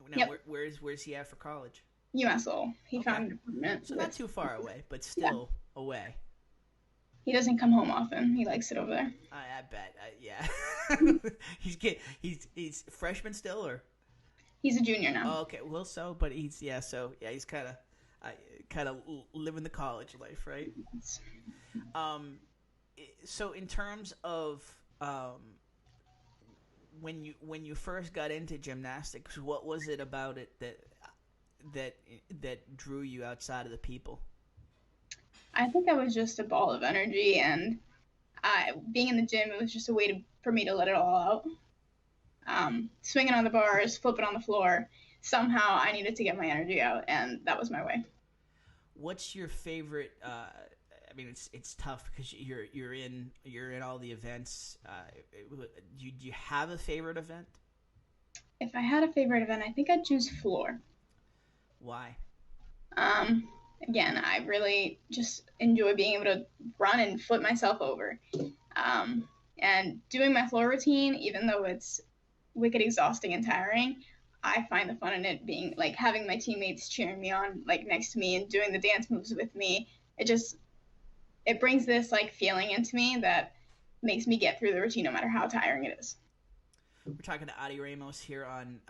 Now, Yep. where's he at for college? UMass Lowell. He Okay. found an apartment. So not too far away, but still away. He doesn't come home often. He likes it over there. I bet. Yeah. He's freshman still, or? He's a junior now. Oh, okay. Well, he's kind of living the college life, right? So in terms of when you first got into gymnastics, what was it about it that drew you outside of the people? I think I was just a ball of energy, and being in the gym, it was just a way for me to let it all out. Swinging on the bars, flipping on the floor. Somehow I needed to get my energy out, and that was my way. What's your favorite? I mean, it's tough because you're in all the events. Do you have a favorite event? If I had a favorite event, I think I'd choose floor. Why? Again, I really just enjoy being able to run and flip myself over. And doing my floor routine, even though it's wicked exhausting and tiring, I find the fun in it being like having my teammates cheering me on like next to me and doing the dance moves with me. It brings this like feeling into me that makes me get through the routine no matter how tiring it is. We're talking to ADIAMIS here on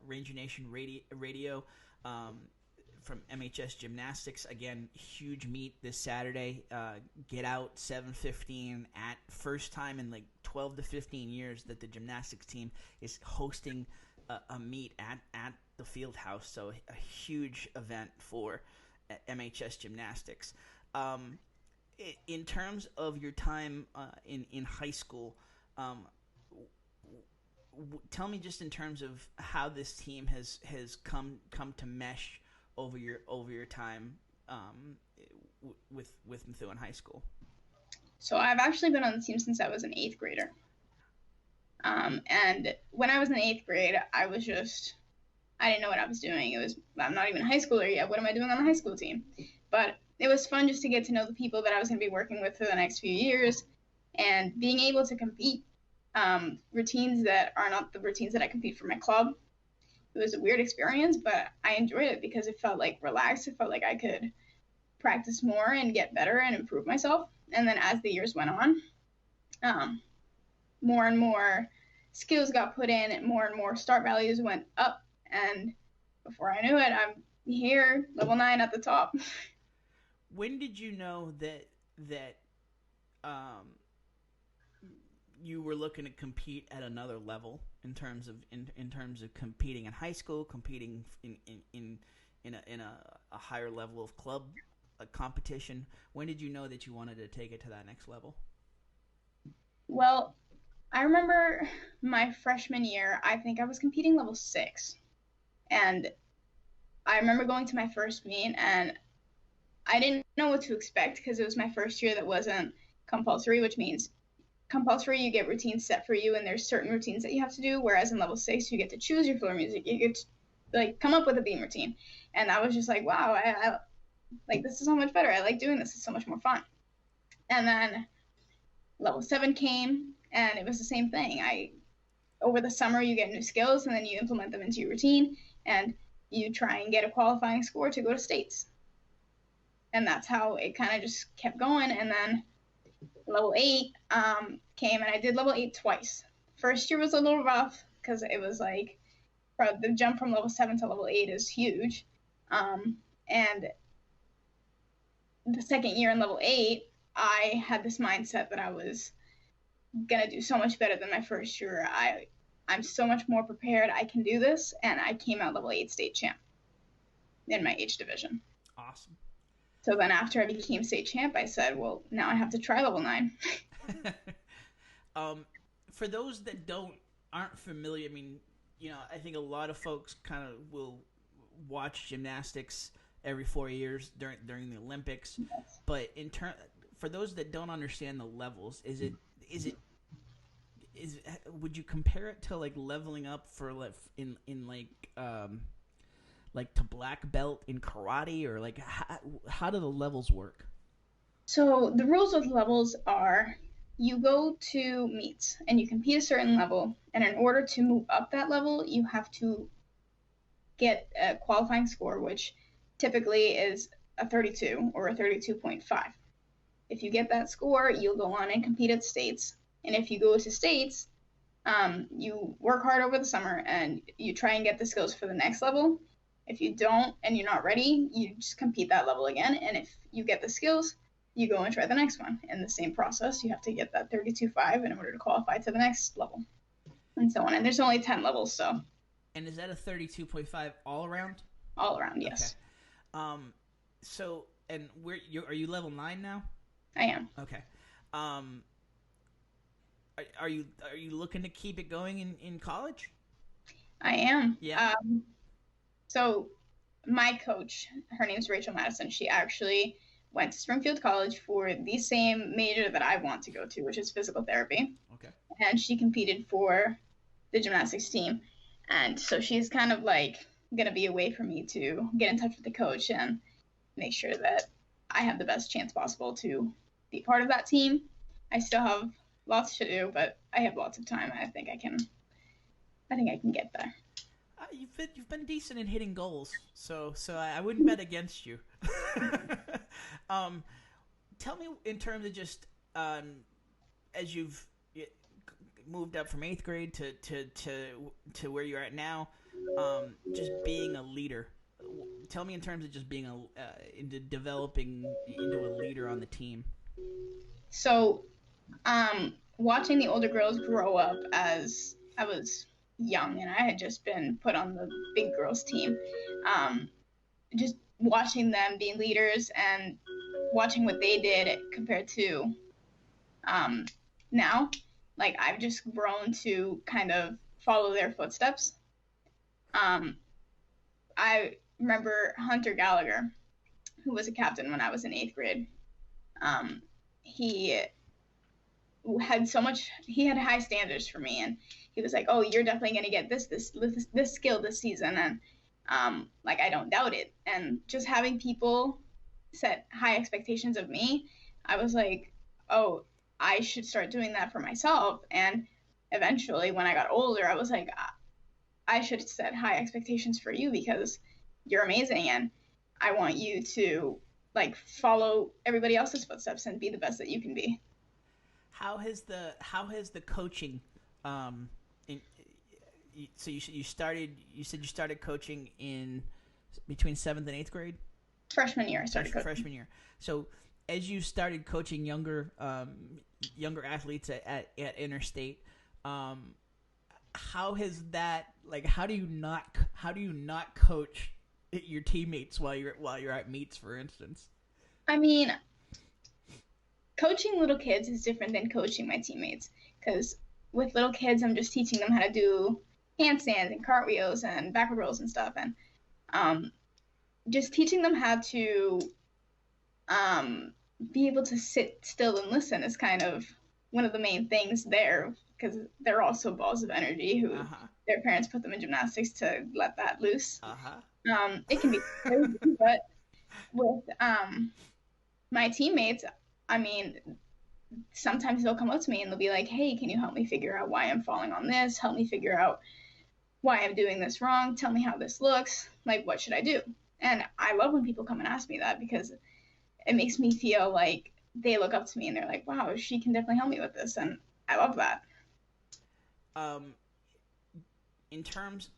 Ranger Nation Radio. From MHS Gymnastics. Again, huge meet this Saturday. Get out 7:15 at first time in like 12 to 15 years that the gymnastics team is hosting a meet at the field house. So a huge event for MHS Gymnastics. in terms of your time in high school, tell me just in terms of how this team has come to mesh over your time with Methuen High School. So I've actually been on the team since I was an 8th grader. And when I was in 8th grade, I didn't know what I was doing. I'm not even a high schooler yet. What am I doing on the high school team? But it was fun just to get to know the people that I was going to be working with for the next few years, and being able to compete routines that are not the routines that I compete for my club. It was a weird experience, but I enjoyed it because it felt like relaxed. It felt like I could practice more and get better and improve myself. And then as the years went on, more and more skills got put in, and more start values went up. And before I knew it, I'm here, level 9 at the top. When did you know that you were looking to compete at another level in terms of competing in high school, competing in a higher level of club competition? When did you know that you wanted to take it to that next level? Well, I remember my freshman year, I think I was competing level 6. And I remember going to my first meet, and I didn't know what to expect because it was my first year that wasn't compulsory, which means compulsory, you get routines set for you, and there's certain routines that you have to do, whereas in level 6, you get to choose your floor music. You get to come up with a beam routine. And I was just like, wow, I like, this is so much better. I like doing this. It's so much more fun. And then level 7 came, and it was the same thing. Over the summer, you get new skills, and then you implement them into your routine, and you try and get a qualifying score to go to states. And that's how it kind of just kept going. And then level 8 came, and I did level 8 twice. First year was a little rough because it was like the jump from level 7 to level 8 is huge. And the second year in level 8, I had this mindset that I was going to do so much better than my first year. I'm so much more prepared. I can do this. And I came out level 8 state champ in my age division. Awesome. So then after I became state champ, I said, well, now I have to try level 9. For those that aren't familiar, I mean, I think a lot of folks kind of will watch gymnastics every 4 years during the Olympics. Yes. But for those that don't understand the levels, would you compare it to like leveling up for like to black belt in karate, or like how do the levels work? So the rules with levels are you go to meets and you compete a certain level, and in order to move up that level, you have to get a qualifying score, which typically is a 32 or a 32.5. If you get that score, you'll go on and compete at states. And if you go to states, you work hard over the summer and you try and get the skills for the next level. If you don't and you're not ready, you just compete that level again. And if you get the skills, you go and try the next one. In the same process, you have to get that 32.5 in order to qualify to the next level, and so on. And there's only 10 levels, so. And is that a 32.5 all around? All around, yes. Okay. So, and are you level 9 now? I am. Okay. Are you looking to keep it going in college? I am. Yeah. So my coach, her name's Rachel Madison. She actually went to Springfield College for the same major that I want to go to, which is physical therapy. Okay. And she competed for the gymnastics team. And so she's kind of like going to be a way for me to get in touch with the coach and make sure that I have the best chance possible to be part of that team. I still have lots to do, but I have lots of time. I think I can get there. You've been decent in hitting goals, so I wouldn't bet against you. Tell me in terms of just as you've moved up from 8th grade to where you're at now, just being a leader. Tell me in terms of just being into developing into a leader on the team. So, watching the older girls grow up as I was young and I had just been put on the big girls team, just watching them be leaders and watching what they did compared to now, like I've just grown to kind of follow their footsteps. I remember Hunter Gallagher, who was a captain when I was in 8th grade. He had high standards for me, and he was like, oh, you're definitely going to get this skill this season. And like, I don't doubt it. And just having people set high expectations of me, I was like, oh, I should start doing that for myself. And eventually when I got older, I was like, I should set high expectations for you because you're amazing. And I want you to like follow everybody else's footsteps and be the best that you can be. How has the coaching so you said you started coaching in between 7th and 8th grade? Freshman year I started coaching. Freshman year. So as you started coaching younger athletes at Interstate, how has that, like, how do you not coach your teammates while you're at meets, for instance? I mean, coaching little kids is different than coaching my teammates, because with little kids I'm just teaching them how to do handstands and cartwheels and backward rolls and stuff, and just teaching them how to be able to sit still and listen is kind of one of the main things there, because they're also balls of energy who their parents put them in gymnastics to let that loose. It can be crazy, but with my teammates, I mean, sometimes they'll come up to me and they'll be like, hey, can you help me figure out why I'm falling on this? Help me figure out why I'm doing this wrong. Tell me how this looks. Like, what should I do? And I love when people come and ask me that, because it makes me feel like they look up to me and they're like, wow, she can definitely help me with this. And I love that. In terms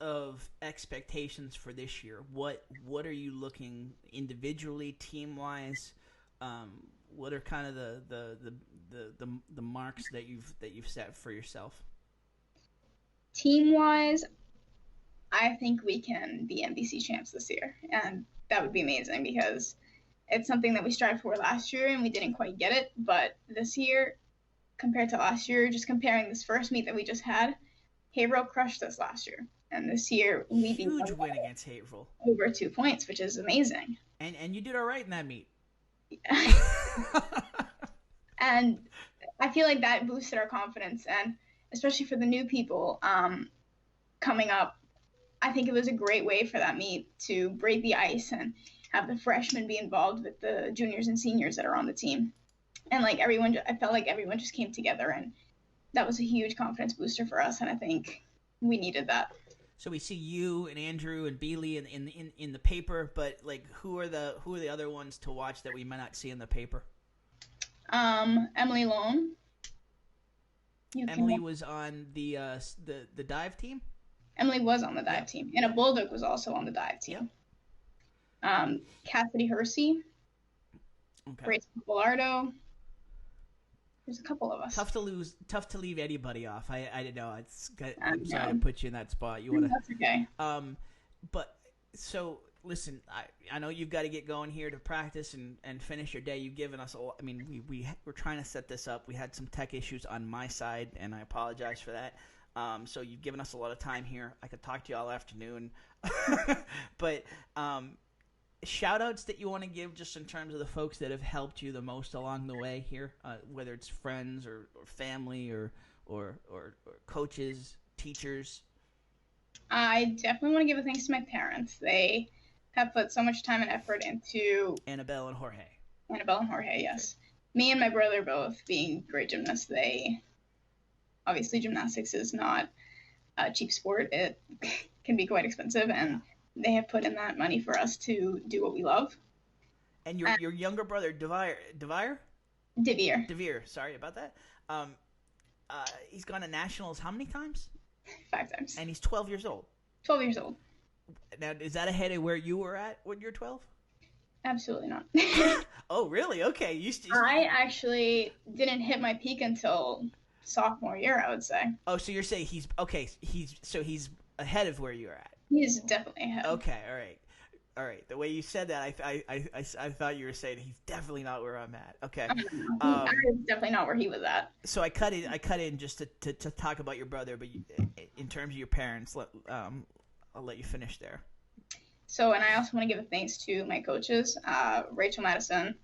of expectations for this year, what are you looking individually, team wise? What are kind of the marks that you've set for yourself? Team wise, I think we can be NBC champs this year, and that would be amazing because it's something that we strived for last year and we didn't quite get it. But this year, compared to last year, just comparing this first meet that we just had, Haverhill crushed us last year, and this year we beat huge win against Haverhill, over 2 points, which is amazing. And you did all right in that meet. And I feel like that boosted our confidence, and especially for the new people coming up, I think it was a great way for that meet to break the ice and have the freshmen be involved with the juniors and seniors that are on the team. And like everyone, I felt like everyone just came together, and that was a huge confidence booster for us, and I think we needed that. So we see you and Andrew and Bealey in the paper, but like who are the other ones to watch that we might not see in the paper? Emily Lone. Emily was on the dive team. Emily was on the dive team, and a Bulldog was also on the dive team. Yep. Cassidy Hersey. Okay. Grace Bilardo. There's a couple of us. Tough to leave anybody off. I didn't know. I'm sorry to put you in that spot. You wanna? That's okay. But so listen, I know you've got to get going here to practice and finish your day. You've given us I mean, we're trying to set this up. We had some tech issues on my side, and I apologize for that. So you've given us a lot of time here. I could talk to you all afternoon, but shout outs that you want to give just in terms of the folks that have helped you the most along the way here, whether it's friends or family or coaches, teachers. I definitely want to give a thanks to my parents. They have put so much time and effort into Annabelle and Jorge. Yes. Me and my brother both being great gymnasts. Obviously gymnastics is not a cheap sport. It can be quite expensive, and they have put in that money for us to do what we love. And your younger brother, Devere, sorry about that. He's gone to nationals how many times? 5 times. And he's 12 years old. 12 years old. Now, is that ahead of where you were at when you're 12? Absolutely not. Oh, really? Okay. I actually didn't hit my peak until sophomore year, I would say. Oh, so you're saying he's ahead of where you're at? He's definitely ahead. Okay, all right. All right. The way you said that, I thought you were saying he's definitely not where I'm at. Okay. I was definitely not where he was at. So I cut in just to talk about your brother, but in terms of your parents, I'll let you finish there. So, and I also want to give a thanks to my coaches, Rachel Madison,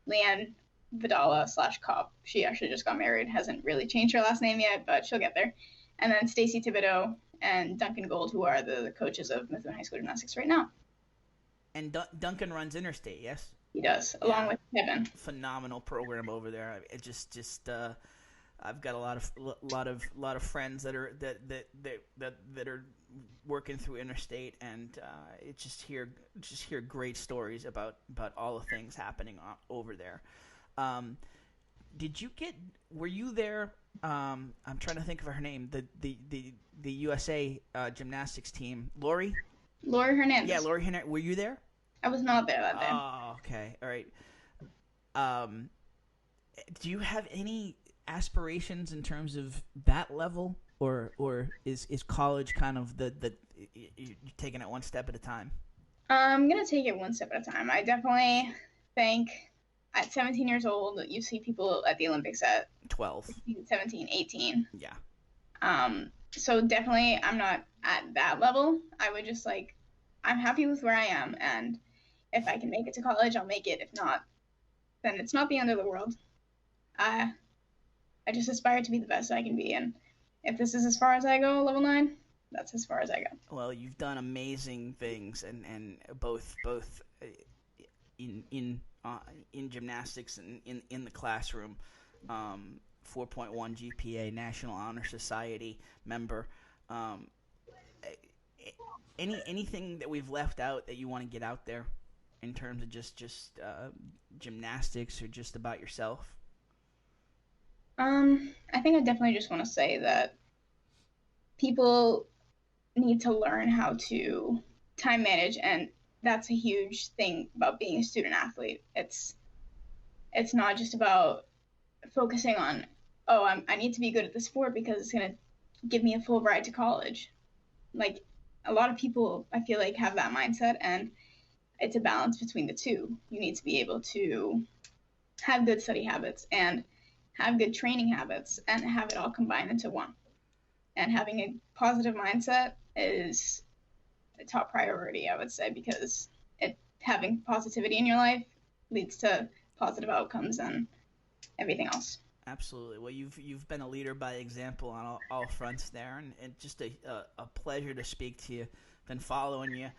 Leanne Vidala / Cobb. She actually just got married, hasn't really changed her last name yet, but she'll get there. And then Stacy Thibodeau and Duncan Gold, who are the coaches of Methuen High School Gymnastics right now. And Duncan runs Interstate, yes? He does, along with Kevin. Phenomenal program over there. It just I've got a lot of friends that are working through Interstate, and just hear great stories about all the things happening over there. Were you there? I'm trying to think of her name. The USA gymnastics team, Lori Hernandez. Yeah, Lori Hernandez. Were you there? I was not there that day. Oh, okay, all right. Do you have any aspirations in terms of that level, or is college kind of the you're taking it one step at a time? I'm gonna take it one step at a time. I definitely think at 17 years old, you see people at the Olympics at 12, 17, 18. Yeah. So definitely I'm not at that level. I would just I'm happy with where I am, and if I can make it to college, I'll make it. If not, then it's not the end of the world. I just aspire to be the best I can be, and if this is as far as I go, level 9, that's as far as I go. Well, you've done amazing things, and both in gymnastics and in the classroom. 4.1 GPA, National Honor Society member. Anything that we've left out that you want to get out there in terms of just gymnastics or just about yourself? I think I definitely just want to say that people need to learn how to time manage, and that's a huge thing about being a student athlete. It's not just about focusing on, I need to be good at the sport because it's going to give me a full ride to college. Like, a lot of people, I feel like, have that mindset, and it's a balance between the two. You need to be able to have good study habits and have good training habits and have it all combined into one. And having a positive mindset is a top priority, I would say, because having positivity in your life leads to positive outcomes and everything else. Absolutely. Well, you've been a leader by example on all fronts there, and just a pleasure to speak to you. Been following you,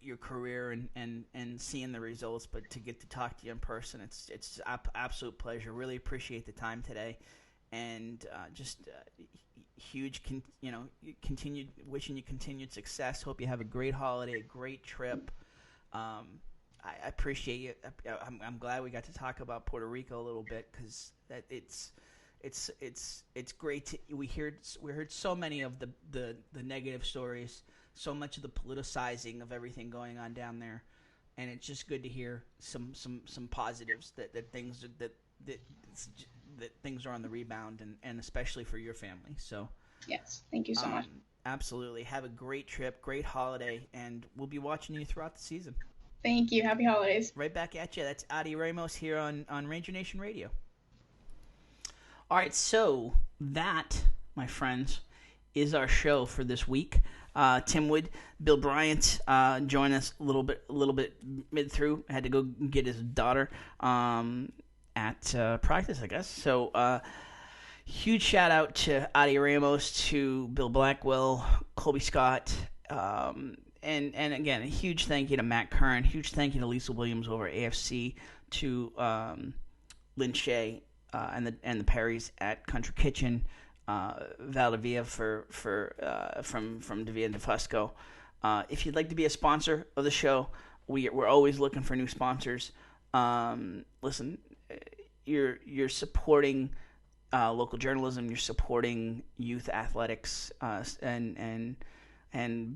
your career and seeing the results, but to get to talk to you in person, it's absolute pleasure. Really appreciate the time today, and huge, continued wishing you continued success. Hope you have a great holiday, a great trip. I appreciate you. I'm glad we got to talk about Puerto Rico a little bit, because that it's great. We heard so many of the negative stories, so much of the politicizing of everything going on down there, and it's just good to hear some positives that things are on the rebound, and especially for your family. So yes, thank you so much. Absolutely. Have a great trip, great holiday, and we'll be watching you throughout the season. Thank you. Happy holidays. Right back at you. That's ADIAMIS here on Ranger Nation Radio. All right, so that, my friends, is our show for this week. Tim Wood, Bill Bryant joined us a little bit mid through. Had to go get his daughter at practice, I guess. So huge shout out to ADIAMIS, to Bill Blackwell, Colby Scott, and again, a huge thank you to Matt Kern. Huge thank you to Lisa Williams over at AFC, to Lynn Shea and the Perrys at Country Kitchen, Valdivia from Devia and DeFusco. If you'd like to be a sponsor of the show, we're always looking for new sponsors. Listen, you're supporting local journalism. You're supporting youth athletics and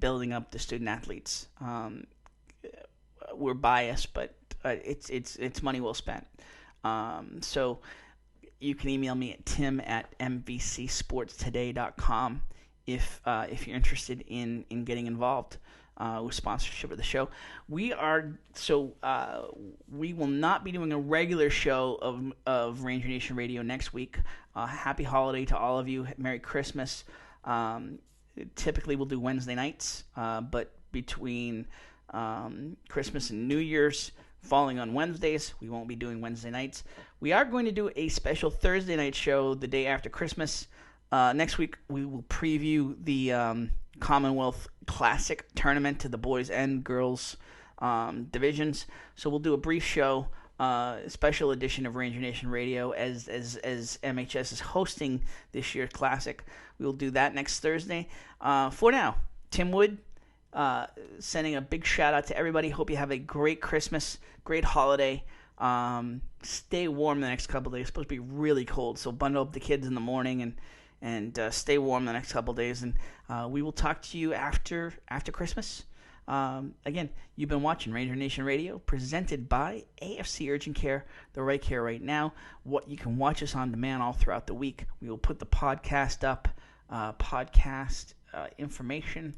building up the student athletes. We're biased, but it's money well spent. So you can email me at tim@mvcsportstoday.com if you're interested in getting involved. with sponsorship of the show. We will not be doing a regular show of Ranger Nation Radio next week. Happy holiday to all of you. Merry Christmas. Typically we'll do Wednesday nights, but between Christmas and New Year's falling on Wednesdays, we won't be doing Wednesday nights. We are going to do a special Thursday night show the day after Christmas. Next week we will preview the Commonwealth Classic tournament to the boys and girls divisions. So we'll do a brief show, special edition of Ranger Nation Radio as MHS is hosting this year's Classic. We will do that next Thursday. For now, Tim Wood, sending a big shout out to everybody. Hope you have a great Christmas, great holiday. Stay warm the next couple of days. It's supposed to be really cold, so bundle up the kids in the morning and stay warm the next couple of days. And we will talk to you after Christmas. Again, you've been watching Ranger Nation Radio, presented by AFC Urgent Care, the right care right now. What you can watch us on demand all throughout the week. We will put the podcast up, information